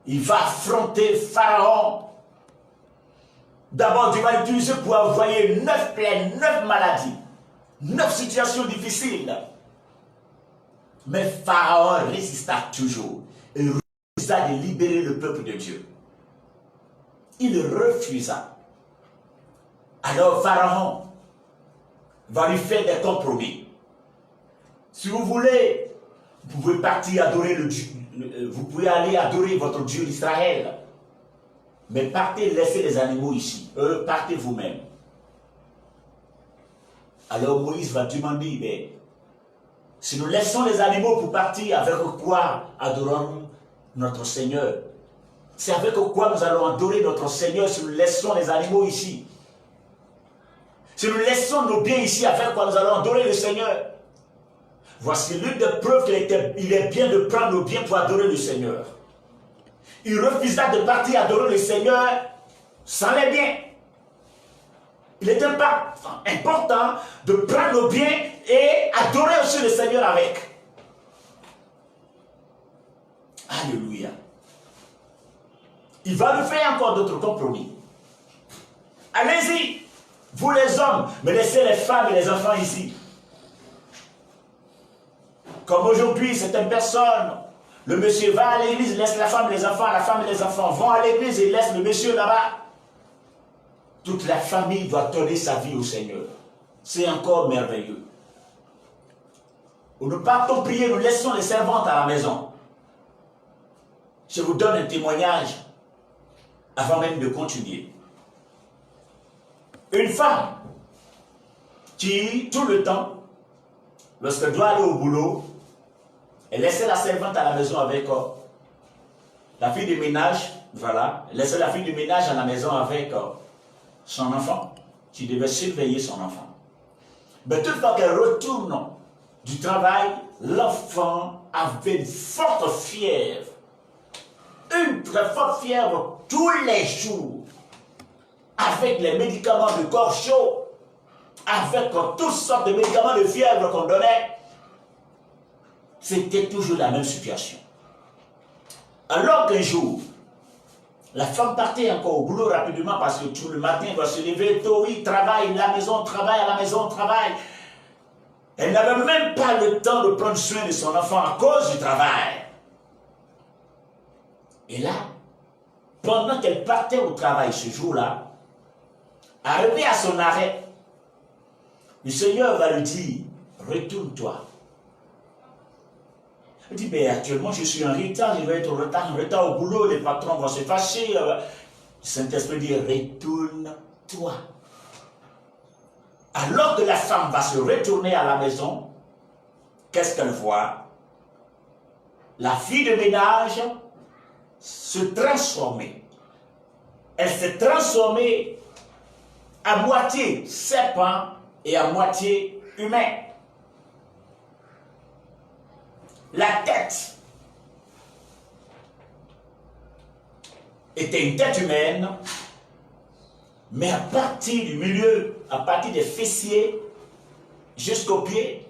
Il va affronter Pharaon. D'abord, Dieu va l'utiliser pour envoyer 9 plaines, 9 maladies, 9 situations difficiles. Mais Pharaon résista toujours et refusa de libérer le peuple de Dieu. Il refusa. Alors Pharaon va lui faire des compromis. Si vous voulez, vous pouvez partir adorer le Dieu, vous pouvez aller adorer votre Dieu d'Israël. Mais partez, laissez les animaux ici. Partez vous-même. Alors Moïse va demander, mais si nous laissons les animaux pour partir, avec quoi adorons notre Seigneur? C'est avec quoi nous allons adorer notre Seigneur si nous laissons les animaux ici? Si nous laissons nos biens ici, avec quoi nous allons adorer le Seigneur? Voici l'une des preuves qu'il est bien de prendre nos biens pour adorer le Seigneur. Il refusa de partir adorer le Seigneur sans les biens. Il est important de prendre nos biens et adorer aussi le Seigneur avec. Alléluia. Il va nous faire encore d'autres compromis. Allez-y, vous les hommes, mais laissez les femmes et les enfants ici. Comme aujourd'hui, certaines personnes, le monsieur va à l'église, laisse la femme et les enfants vont à l'église et laisse le monsieur là-bas. Toute la famille doit donner sa vie au Seigneur. C'est encore merveilleux. Nous partons prier, nous laissons les servantes à la maison. Je vous donne un témoignage avant même de continuer. Une femme qui, tout le temps, lorsqu'elle doit aller au boulot, elle laissait la servante à la maison avec la fille de ménage, voilà, elle laissait la fille de ménage à la maison avec son enfant, qui devait surveiller son enfant. Mais toute fois qu'elle retourne du travail, l'enfant avait une forte fièvre. Une très forte fièvre tous les jours. Avec les médicaments de corps chaud, avec toutes sortes de médicaments de fièvre qu'on donnait. C'était toujours la même situation. Alors qu'un jour, la femme partait encore au boulot rapidement parce que tout le matin, elle doit se lever tôt, oui, travail, la maison, travail, à la maison, travail. Elle n'avait même pas le temps de prendre soin de son enfant à cause du travail. Et là, pendant qu'elle partait au travail ce jour-là, arrivé à son arrêt, le Seigneur va lui dire, retourne-toi. Elle dit, mais actuellement je suis en retard, je vais être en retard au boulot, les patrons vont se fâcher. Le Saint-Esprit dit, retourne-toi. Alors que la femme va se retourner à la maison, qu'est-ce qu'elle voit? La fille de ménage se transformer. Elle s'est transformée à moitié serpent et à moitié humain. La tête était une tête humaine, mais à partir du milieu, à partir des fessiers jusqu'aux pieds,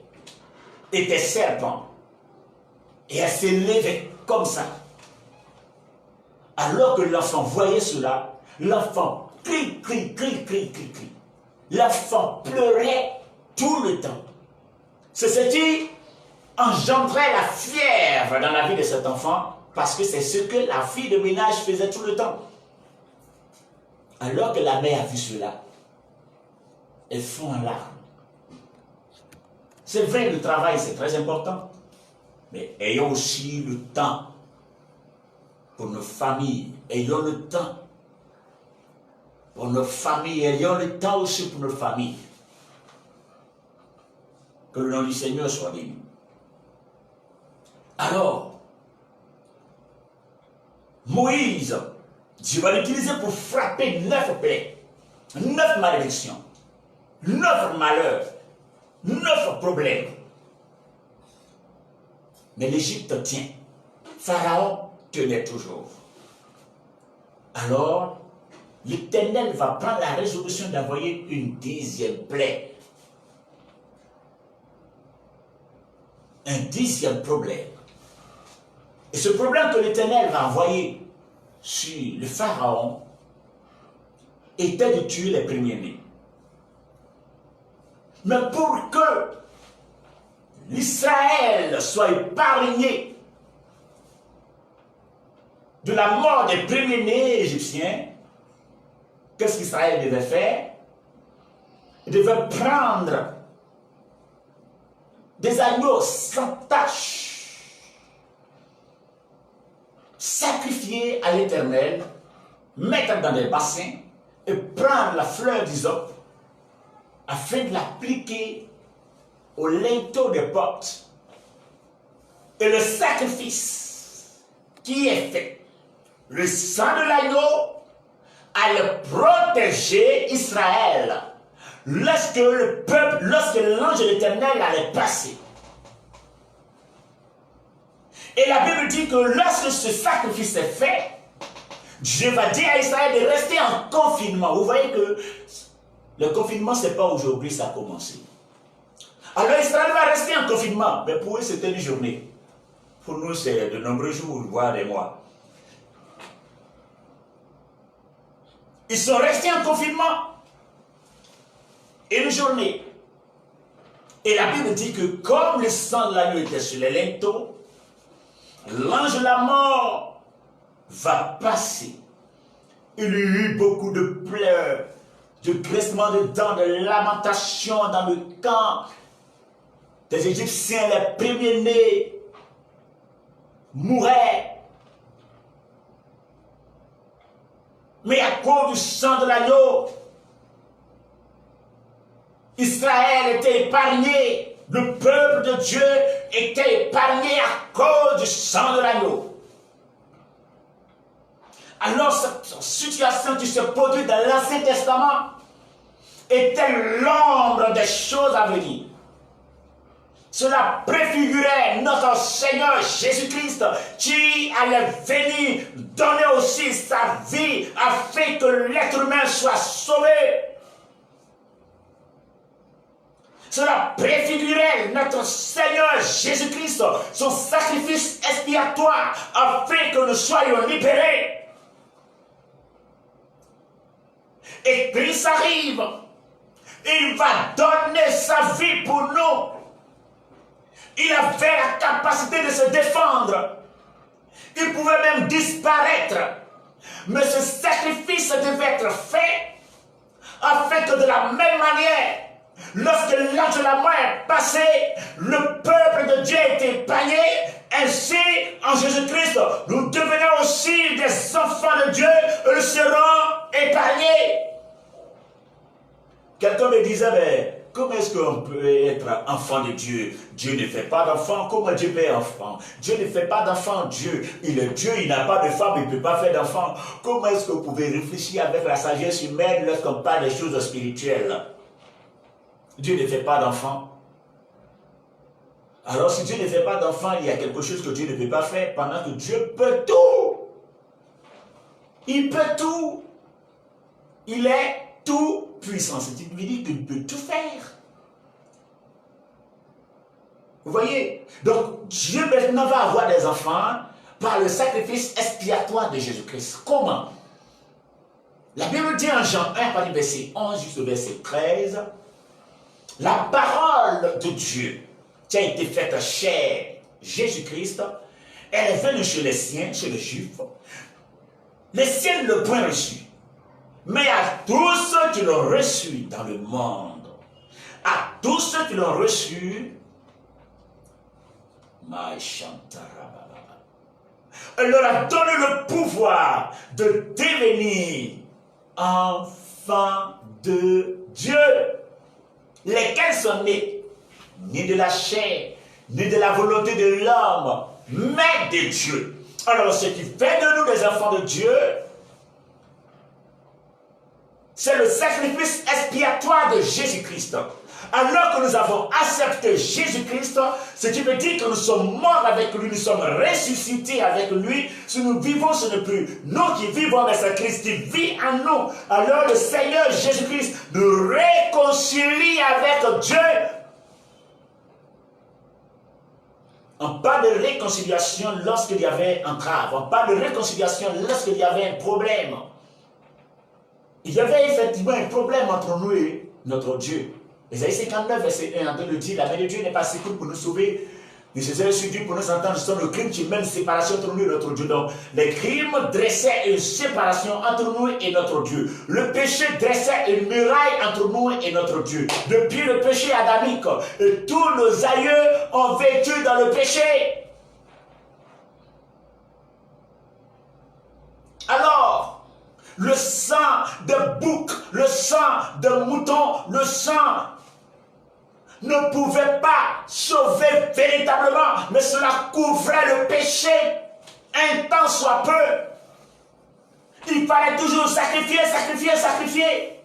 était serpent. Et elle s'est levée comme ça. Alors que l'enfant voyait cela, l'enfant crie. L'enfant pleurait tout le temps. C'est ce qui engendrait la fièvre dans la vie de cet enfant, parce que c'est ce que la fille de ménage faisait tout le temps. Alors que la mère a vu cela, elle fond en larmes. C'est vrai, le travail, c'est très important, mais ayons aussi le temps pour nos familles. Ayons le temps pour nos familles. Ayons le temps aussi pour nos familles. Que le nom du Seigneur soit béni. Alors, Moïse, Dieu va l'utiliser pour frapper 9 plaies, 9 malédictions, 9 malheurs, 9 problèmes. Mais l'Égypte tient. Pharaon tenait toujours. Alors, l'Éternel va prendre la résolution d'envoyer une 10e plaie. Un 10e problème. Et ce problème que l'Éternel va envoyer sur le Pharaon était de tuer les premiers-nés. Mais pour que l'Israël soit épargné de la mort des premiers-nés égyptiens, qu'est-ce qu'Israël devait faire? Il devait prendre des agneaux sans tache, sacrifier à l'Éternel, mettre dans des bassins et prendre la fleur d'hysope afin de l'appliquer au linteau des portes. Et le sacrifice qui est fait, le sang de l'agneau allait protéger Israël lorsque le peuple, lorsque l'ange de l'Éternel allait passer. Et la Bible dit que lorsque ce sacrifice est fait, Dieu va dire à Israël de rester en confinement. Vous voyez que le confinement, ce n'est pas aujourd'hui, ça a commencé. Alors Israël va rester en confinement, mais pour eux c'était une journée. Pour nous c'est de nombreux jours, voire des mois. Ils sont restés en confinement une journée. Et la Bible dit que comme le sang de l'agneau était sur les linteaux, l'ange de la mort va passer. Il y eut beaucoup de pleurs, de grincements de dents, de lamentations dans le camp des Égyptiens. Les premiers-nés mouraient. Mais à cause du sang de l'agneau, Israël était épargné. Le peuple de Dieu était épargné à cause du sang de l'agneau. Alors cette situation qui se produit dans l'Ancien Testament était l'ombre des choses à venir. Cela préfigurait notre Seigneur Jésus-Christ qui allait venir donner aussi sa vie afin que l'être humain soit sauvé. Cela préfigurait notre Seigneur Jésus-Christ, son sacrifice expiatoire afin que nous soyons libérés. Et Christ arrive, il va donner sa vie pour nous. Il avait la capacité de se défendre. Il pouvait même disparaître. Mais ce sacrifice devait être fait afin que de la même manière, lorsque l'ange de la mort est passé, le peuple de Dieu est épargné. Ainsi, en Jésus-Christ, nous devenons aussi des enfants de Dieu et nous serons épargnés. Quelqu'un me disait, mais comment est-ce qu'on peut être enfant de Dieu? Dieu ne fait pas d'enfant. Comment Dieu fait enfant? Dieu ne fait pas d'enfant. Dieu, il est Dieu, il n'a pas de femme, il ne peut pas faire d'enfant. Comment est-ce que vous pouvez réfléchir avec la sagesse humaine lorsqu'on parle des choses spirituelles? Dieu ne fait pas d'enfant. Alors si Dieu ne fait pas d'enfant, il y a quelque chose que Dieu ne peut pas faire pendant que Dieu peut tout. Il peut tout. Il est tout puissant. C'est-à-dire qu'il dit qu'il peut tout faire. Vous voyez? Donc Dieu maintenant va avoir des enfants par le sacrifice expiatoire de Jésus-Christ. Comment? La Bible dit en Jean 1, par le verset 11 jusqu'au verset 13, La parole de Dieu qui a été faite chair, Jésus-Christ, elle est venue chez les siens, chez les Juifs. Les siens ne l'ont point reçu. Mais à tous ceux qui l'ont reçu dans le monde, à tous ceux qui l'ont reçu, elle leur a donné le pouvoir de devenir enfants de Dieu, lesquels sont nés, ni de la chair, ni de la volonté de l'homme, mais de Dieu. Alors ce qui fait de nous des enfants de Dieu, c'est le sacrifice expiatoire de Jésus-Christ. Alors que nous avons accepté Jésus-Christ, ce qui veut dire que nous sommes morts avec lui, nous sommes ressuscités avec lui. Si nous vivons, ce n'est plus nous qui vivons, mais c'est Christ qui vit en nous. Alors le Seigneur Jésus-Christ nous réconcilie avec Dieu. On parle de réconciliation lorsqu'il y avait un entrave. On parle de réconciliation lorsqu'il y avait un problème. Il y avait effectivement un problème entre nous et notre Dieu. Ésaïe 59, verset 1 en 2 le dit, la main de Dieu n'est pas si courte pour nous sauver, ni ses yeux sur Dieu pour nous entendre. Ce sont le crime qui mène séparation entre nous et notre Dieu. Donc, les crimes dressaient une séparation entre nous et notre Dieu. Le péché dressait une muraille entre nous et notre Dieu. Depuis le péché adamique, et tous nos aïeux ont vécu dans le péché. Alors, le sang de bouc, le sang de mouton, le sang ne pouvait pas sauver véritablement, mais cela couvrait le péché un temps soit peu. Il fallait toujours sacrifier, sacrifier, sacrifier.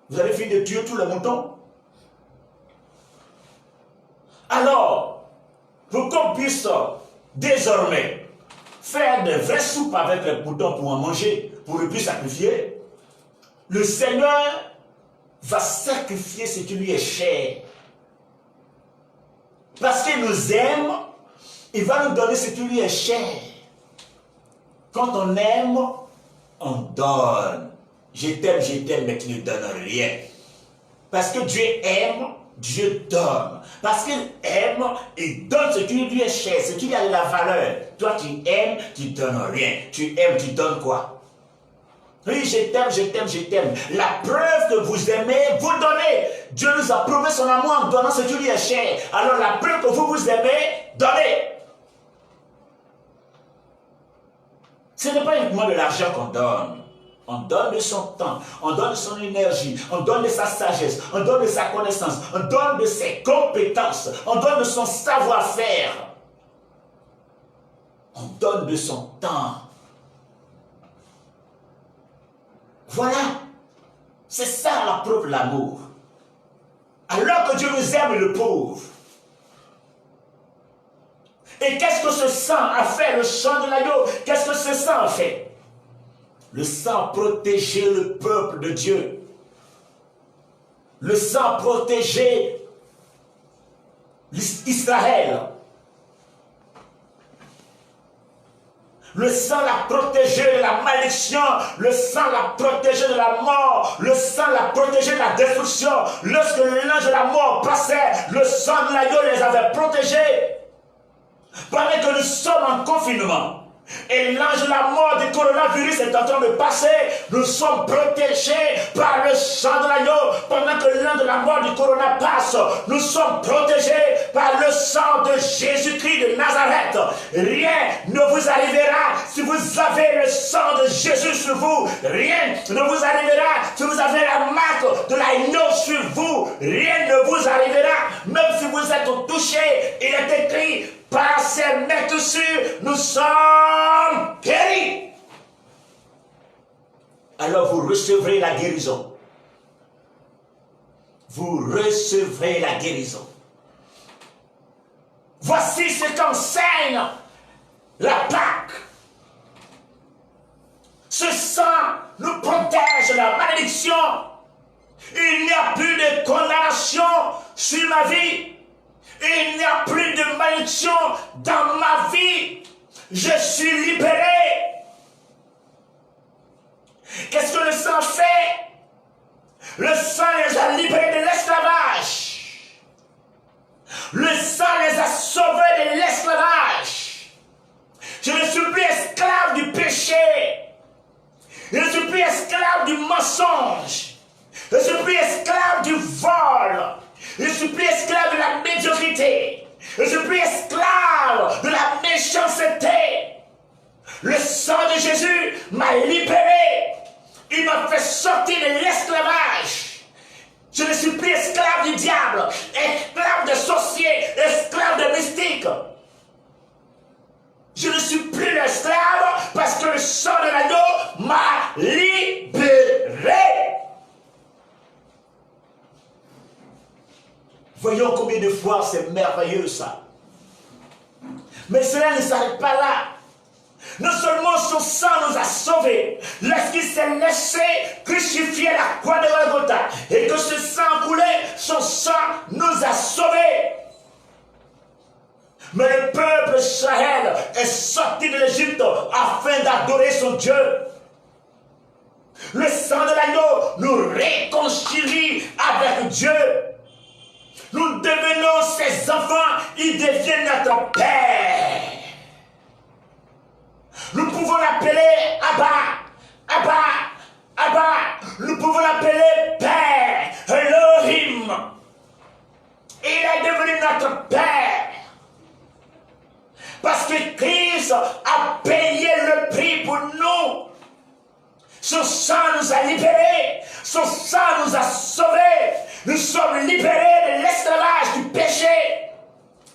Vous avez fini de tuer tous les moutons. Alors, pour qu'on puisse désormais faire de vraies soupes avec les moutons pour en manger, pour ne plus sacrifier, le Seigneur va sacrifier ce qui lui est cher. Parce qu'il nous aime, il va nous donner ce qui lui est cher. Quand on aime, on donne. Je t'aime, mais tu ne donnes rien. Parce que Dieu aime, Dieu donne. Parce qu'il aime, il donne ce qui lui est cher, ce qui lui a de la valeur. Toi, tu aimes, tu ne donnes rien. Tu aimes, tu donnes quoi? Oui, je t'aime, je t'aime, je t'aime. La preuve que vous aimez, vous donnez. Dieu nous a prouvé son amour en donnant ce qui lui est cher. Alors la preuve que vous aimez, donnez. Ce n'est pas uniquement de l'argent qu'on donne. On donne de son temps, on donne de son énergie, on donne de sa sagesse, on donne de sa connaissance, on donne de ses compétences, on donne de son savoir-faire. On donne de son temps. Voilà, c'est ça la preuve de l'amour. Alors que Dieu nous aime le pauvre. Et qu'est-ce que ce sang a fait, le sang de l'agneau? Qu'est-ce que ce sang a fait? Le sang protégeait le peuple de Dieu. Le sang protégeait Israël. Le sang l'a protégé de la malédiction. Le sang l'a protégé de la mort. Le sang l'a protégé de la destruction. Lorsque l'ange de la mort passait, le sang de l'agneau les avait protégés. Pendant que nous sommes en confinement, et l'ange de la mort du coronavirus est en train de passer, nous sommes protégés par le sang de l'agneau. Pendant que l'ange de la mort du corona passe, nous sommes protégés par le sang de Jésus-Christ de Nazareth. Rien ne vous arrivera si vous avez le sang de Jésus sur vous. Rien ne vous arrivera si vous avez la marque de l'agneau sur vous. Rien ne vous arrivera, même si vous êtes touché. Il est écrit: par ses mains nous sommes guéris. Alors vous recevrez la guérison. Vous recevrez la guérison. Voici ce qu'enseigne la Pâque. Ce sang nous protège de la malédiction. Il n'y a plus de condamnation sur ma vie. Il n'y a plus de malédiction dans ma vie. Je suis libéré. Qu'est-ce que le sang fait? Le sang les a libérés de l'esclavage. suis plus esclave de la médiocrité. Je suis plus esclave de la méchanceté. Le sang de Jésus m'a libéré. Il m'a fait sortir de l'esclavage. Je ne suis plus esclave du diable, esclave de sorcier, esclave de mystique. Je ne suis plus l'esclave parce que le sang de l'agneau m'a libéré. Voyons combien de fois c'est merveilleux ça. Mais cela ne s'arrête pas là. Non seulement son sang nous a sauvés, lorsqu'il s'est laissé crucifier à la croix de Golgotha, et que ce sang coulé, son sang nous a sauvés. Mais le peuple Israël est sorti de l'Égypte afin d'adorer son Dieu. Le sang de l'agneau nous réconcilie avec Dieu. Nous devenons ses enfants, il devient notre Père. Nous pouvons l'appeler Abba, Abba, Abba. Nous pouvons l'appeler Père, Elohim. Il est devenu notre Père. Parce que Christ a payé le prix pour nous. Son sang nous a libérés. Son sang nous a sauvés. Nous sommes libérés de l'esclavage du péché.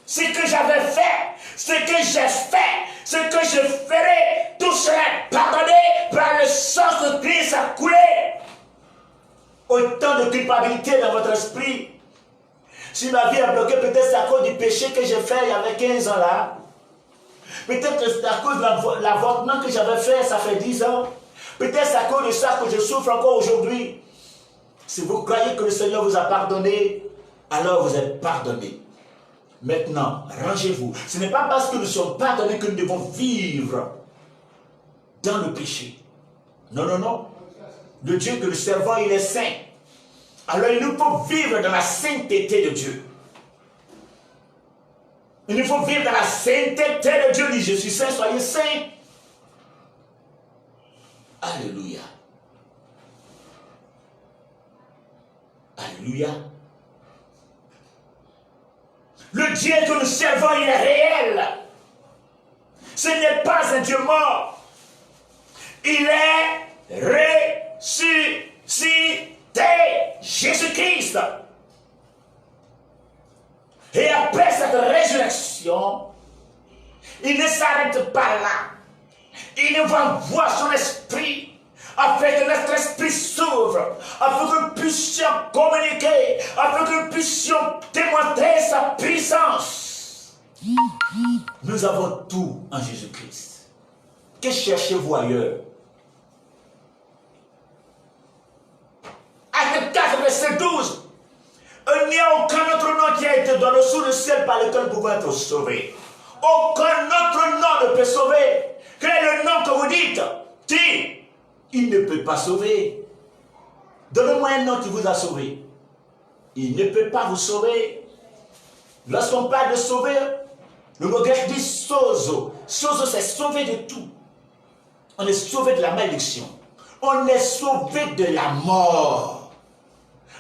Ce que j'avais fait, ce que j'ai fait, ce que je ferai, tout cela est pardonné par le sang que Christ a coulé. Autant de culpabilité dans votre esprit. Si ma vie est bloquée, peut-être c'est à cause du péché que j'ai fait il y avait 15 ans là. Peut-être que c'est à cause de l'avortement que j'avais fait, ça fait 10 ans. Peut-être c'est à cause de ça que je souffre encore aujourd'hui. Si vous croyez que le Seigneur vous a pardonné, alors vous êtes pardonné. Maintenant, rangez-vous. Ce n'est pas parce que nous sommes pardonnés que nous devons vivre dans le péché. Non, non, non. Le Dieu que nous servons, il est saint. Alors il nous faut vivre dans la sainteté de Dieu. Il nous faut vivre dans la sainteté de Dieu. Dit, je suis saint, soyez saints. Alléluia. Alléluia. Le Dieu que nous servons, il est réel. Ce n'est pas un Dieu mort. Il est ressuscité. Jésus-Christ. Et après cette résurrection, il ne s'arrête pas là. Il nous envoie son esprit afin que notre esprit s'ouvre, afin que nous puissions communiquer, afin que nous puissions démontrer sa puissance. Nous avons tout en Jésus-Christ. Que cherchez-vous ailleurs? Acte 4, verset 12. Il n'y a aucun autre nom qui a été donné sous le ciel par lequel nous pouvons être sauvés. Aucun autre nom ne peut sauver. Quel est le nom que vous dites? Dis, il ne peut pas sauver. Donnez-moi un nom qui vous a sauvé. Il ne peut pas vous sauver. Lorsqu'on parle de sauver, le mot grec dit sozo. Sozo, c'est sauver de tout. On est sauvé de la malédiction. On est sauvé de la mort.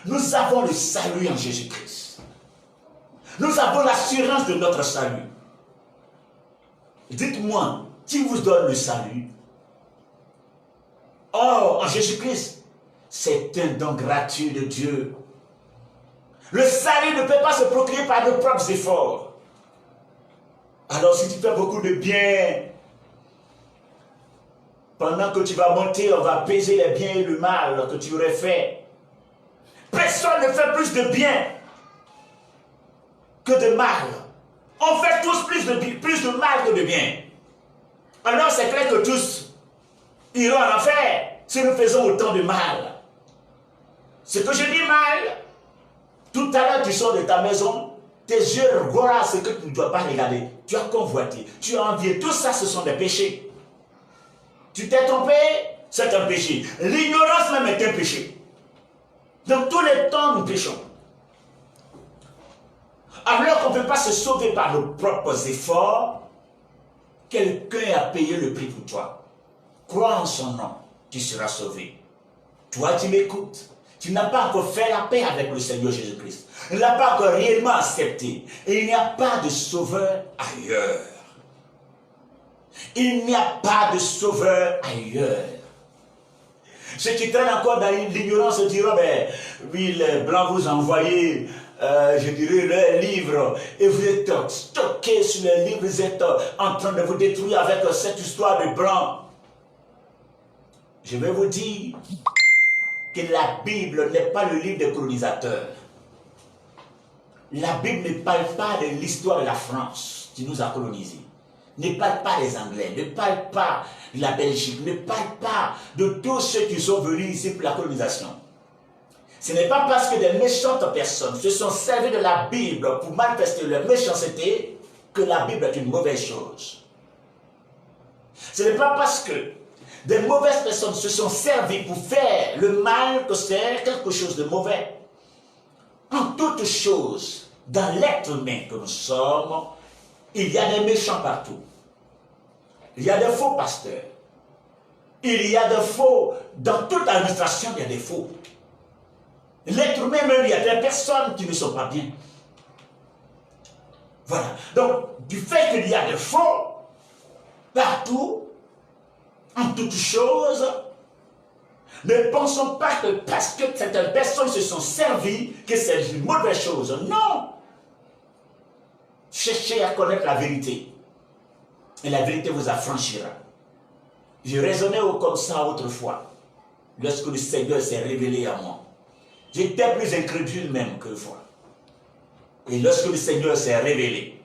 Nous avons le salut en Jésus-Christ. Nous avons l'assurance de notre salut. Dites-moi, qui vous donne le salut? Or, en Jésus-Christ, c'est un don gratuit de Dieu. Le salut ne peut pas se procurer par nos propres efforts. Alors, si tu fais beaucoup de bien, pendant que tu vas monter, on va peser les biens et le mal que tu aurais fait. Personne ne fait plus de bien que de mal. On fait tous plus de mal que de bien. Alors c'est clair que tous iront en enfer si nous faisons autant de mal. Ce que je dis mal, tout à l'heure tu sors de ta maison, tes yeux regardent ce que tu ne dois pas regarder. Tu as convoité, tu as envié, tout ça ce sont des péchés. Tu t'es trompé, c'est un péché. L'ignorance même est un péché. Dans tous les temps, nous péchons. Alors qu'on ne peut pas se sauver par nos propres efforts, quelqu'un a payé le prix pour toi. Crois en son nom, tu seras sauvé. Toi, tu m'écoutes. Tu n'as pas encore fait la paix avec le Seigneur Jésus-Christ. Tu ne l'as pas encore réellement accepté. Et il n'y a pas de sauveur ailleurs. Il n'y a pas de sauveur ailleurs. Ceux qui traînent encore dans l'ignorance diront, mais oui, les Blancs vous envoyez, je dirais, leurs livres, et vous êtes stockés sur les livres, vous êtes en train de vous détruire avec cette histoire de Blancs. Je vais vous dire que la Bible n'est pas le livre des colonisateurs. La Bible ne parle pas de l'histoire de la France qui nous a colonisés. Ne parle pas des Anglais, ne parle pas de la Belgique, ne parle pas de tous ceux qui sont venus ici pour la colonisation. Ce n'est pas parce que des méchantes personnes se sont servies de la Bible pour manifester leur méchanceté que la Bible est une mauvaise chose. Ce n'est pas parce que des mauvaises personnes se sont servies pour faire le mal que c'est quelque chose de mauvais. En toute chose, dans l'être humain que nous sommes, il y a des méchants partout. Il y a des faux pasteurs. Il y a des faux, dans toute administration, il y a des faux. L'être humain même, il y a des personnes qui ne sont pas bien. Voilà. Donc, du fait qu'il y a des faux partout, en toutes choses, ne pensons pas que parce que certaines personnes se sont servies, que c'est une mauvaise chose. Non! Cherchez à connaître la vérité. Et la vérité vous affranchira. Je raisonnais comme ça autrefois, lorsque le Seigneur s'est révélé à moi. J'étais plus incrédule même que fois. Et lorsque le Seigneur s'est révélé,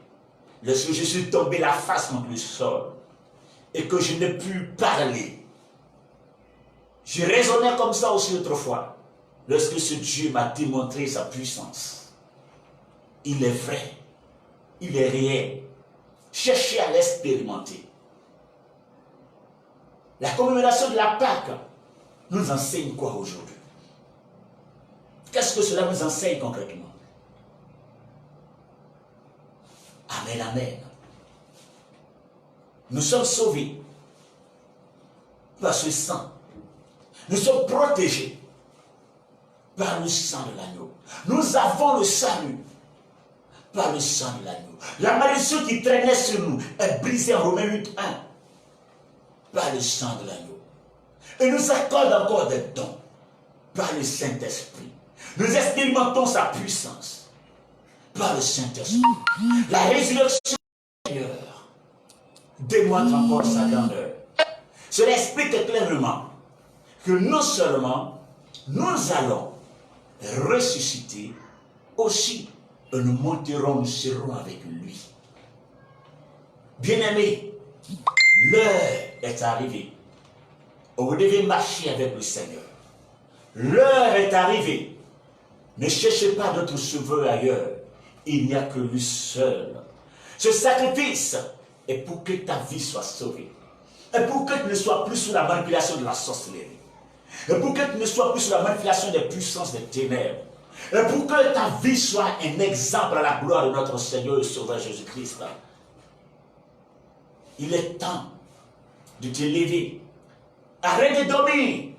lorsque je suis tombé la face contre le sol, et que je n'ai pu parler, je raisonnais comme ça aussi autrefois, lorsque ce Dieu m'a démontré sa puissance. Il est vrai, il est réel. Cherchez à l'expérimenter. La commémoration de la Pâque nous enseigne quoi aujourd'hui? Qu'est-ce que cela nous enseigne concrètement? Amen, amen. Nous sommes sauvés par ce sang. Nous sommes protégés par le sang de l'agneau. Nous avons le salut par le sang de l'agneau. La malédiction qui traînait sur nous est brisée en Romains 8:1 par le sang de l'agneau. Et nous accorde encore des dons par le Saint-Esprit. Nous expérimentons sa puissance par le Saint-Esprit. La résurrection du Seigneur démontre encore sa grandeur. Cela explique clairement que non seulement nous allons ressusciter, aussi nous monterons, nous serons avec lui. Bien-aimés, l'heure est arrivée. Vous devez marcher avec le Seigneur. L'heure est arrivée. Ne cherchez pas d'autre sauveur ailleurs. Il n'y a que lui seul. Ce sacrifice est pour que ta vie soit sauvée. Et pour que tu ne sois plus sous la manipulation de la sorcellerie. Et pour que tu ne sois plus sous la manipulation des puissances des ténèbres. Et pour que ta vie soit un exemple à la gloire de notre Seigneur et Sauveur Jésus-Christ. Il est temps de te lever. Arrête de dormir.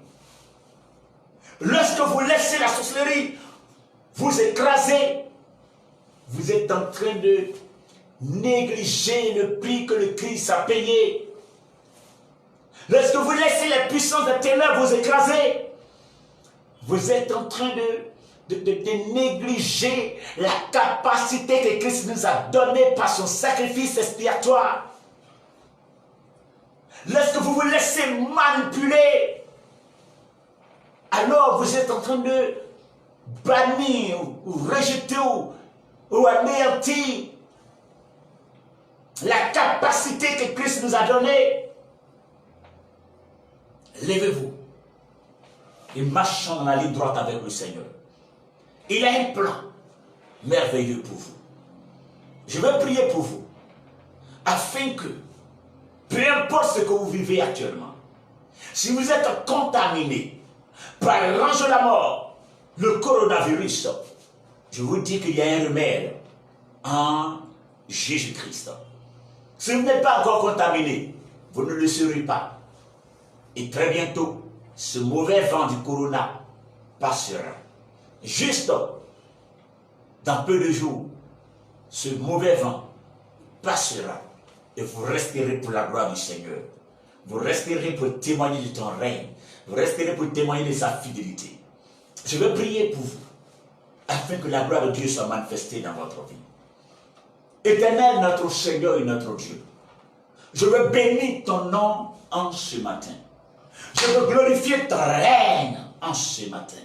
Lorsque vous laissez la sorcellerie vous écraser, vous êtes en train de négliger le prix que le Christ a payé. Lorsque vous laissez les puissances des ténèbres vous écraser, vous êtes en train de négliger la capacité que Christ nous a donnée par son sacrifice expiatoire. Lorsque vous vous laissez manipuler, alors vous êtes en train de bannir ou rejeter ou anéantir la capacité que Christ nous a donnée. Levez-vous et marchons dans la ligne droite avec le Seigneur. Il a un plan merveilleux pour vous. Je vais prier pour vous afin que, peu importe ce que vous vivez actuellement, si vous êtes contaminé par l'ange de la mort, le coronavirus, je vous dis qu'il y a un remède en Jésus-Christ. Si vous n'êtes pas encore contaminé, vous ne le serez pas. Et très bientôt, ce mauvais vent du corona passera. Juste dans peu de jours, ce mauvais vent passera et vous resterez pour la gloire du Seigneur. Vous resterez pour témoigner de ton règne. Vous resterez pour témoigner de sa fidélité. Je veux prier pour vous, afin que la gloire de Dieu soit manifestée dans votre vie. Éternel, notre Seigneur et notre Dieu, je veux bénir ton nom en ce matin. Je veux glorifier ton règne en ce matin.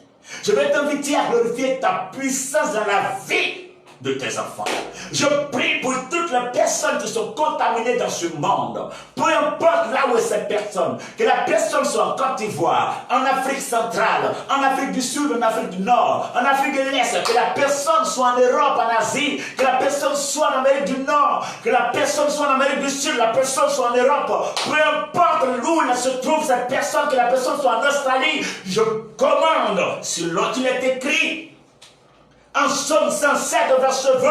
Je vais t'inviter à glorifier ta puissance dans la vie de tes enfants. Je prie pour toutes les personnes qui sont contaminées dans ce monde. Peu importe là où est cette personne, que la personne soit en Côte d'Ivoire, en Afrique centrale, en Afrique du Sud, en Afrique du Nord, en Afrique de l'Est, que la personne soit en Europe, en Asie, que la personne soit en Amérique du Nord, que la personne soit en Amérique du Sud, la personne soit en Europe, peu importe où elle se trouve cette personne, que la personne soit en Australie, je commande, selon qu'il est écrit, en Somme 107, verset 20,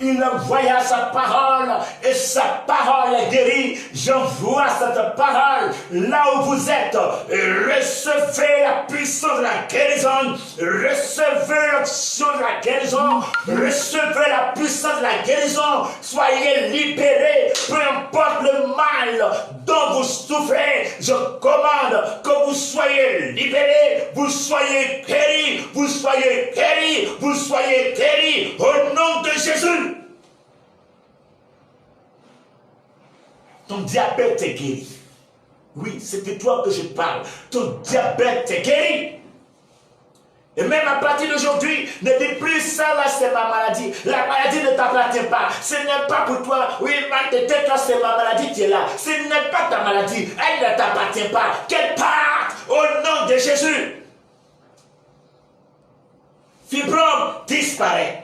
il envoya sa parole et sa parole est guérie. J'envoie cette parole là où vous êtes. Recevez la puissance de la guérison. Recevez l'action de la guérison. Recevez la puissance de la guérison. Soyez libérés. Peu importe le mal dont vous souffrez, je commande que vous soyez libérés. Vous soyez guéris. Vous soyez guéris. Vous soyez guéris. Au nom de Jésus. Ton diabète est guéri. Oui, c'est de toi que je parle. Ton diabète est guéri. Et même à partir d'aujourd'hui, ne dis plus ça là, c'est ma maladie. La maladie ne t'appartient pas. Ce n'est pas pour toi. Oui, toi, c'est ma maladie, tu es là. Ce n'est pas ta maladie. Elle ne t'appartient pas. Qu'elle parte au nom de Jésus. Fibrome disparaît.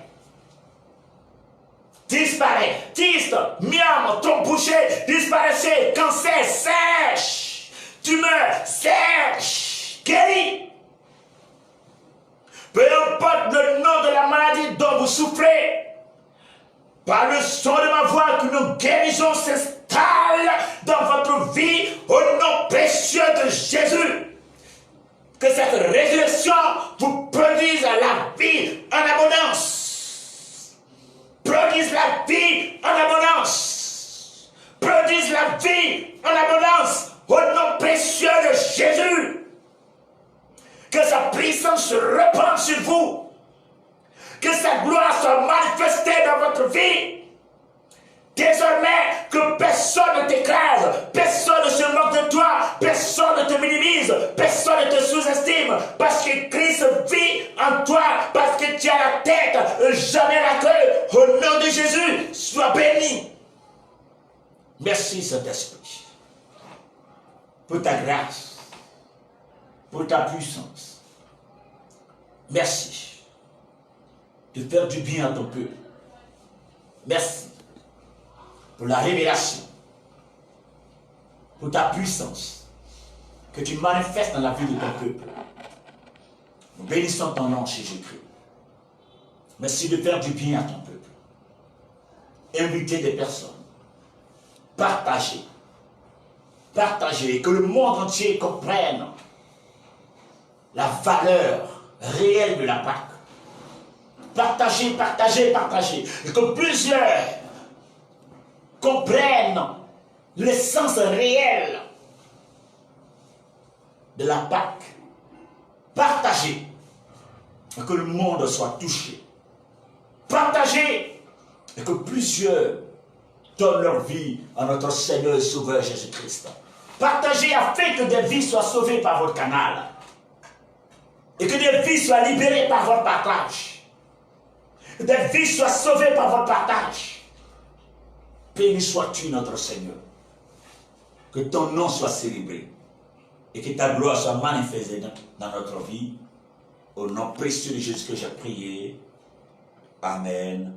Disparaît. Kyste, miome, trompe bouchée, disparaissez. Cancer, sèche. Tumeur, sèche. Guéri. Peu importe le nom de la maladie dont vous souffrez, par le son de ma voix, que nos guérisons s'installent dans votre vie au nom précieux de Jésus. Que cette résurrection vous produise la vie en abondance. Produise la vie en abondance. Produise la vie en abondance au nom précieux de Jésus. Que sa puissance se répande sur vous. Que sa gloire soit manifestée dans votre vie. Désormais, que personne ne t'écrase, personne ne se moque de toi, personne ne te minimise, personne ne te sous-estime, parce que Christ vit en toi, parce que tu as la tête, jamais la queue. Au nom de Jésus, sois béni. Merci Saint-Esprit pour ta grâce, pour ta puissance. Merci de faire du bien à ton peuple. Merci pour la révélation, pour ta puissance que tu manifestes dans la vie de ton peuple. Nous bénissons ton nom, Jésus-Christ. Merci de faire du bien à ton peuple. Inviter des personnes. Partager. Partager. Et que le monde entier comprenne la valeur réelle de la Pâque. Partagez, partagez, partagez. Et que plusieurs comprennent l'essence réelle de la Pâque. Partagez. Et que le monde soit touché. Partagez. Et que plusieurs donnent leur vie à notre Seigneur et Sauveur Jésus-Christ. Partagez afin que des vies soient sauvées par votre canal. Et que des vies soient libérées par votre partage. Que des vies soient sauvées par votre partage. Béni sois-tu, notre Seigneur. Que ton nom soit célébré. Et que ta gloire soit manifestée dans notre vie. Au nom précieux de Jésus que j'ai prié. Amen.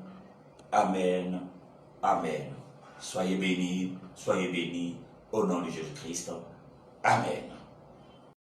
Amen. Amen. Soyez bénis. Soyez bénis. Au nom de Jésus-Christ. Amen.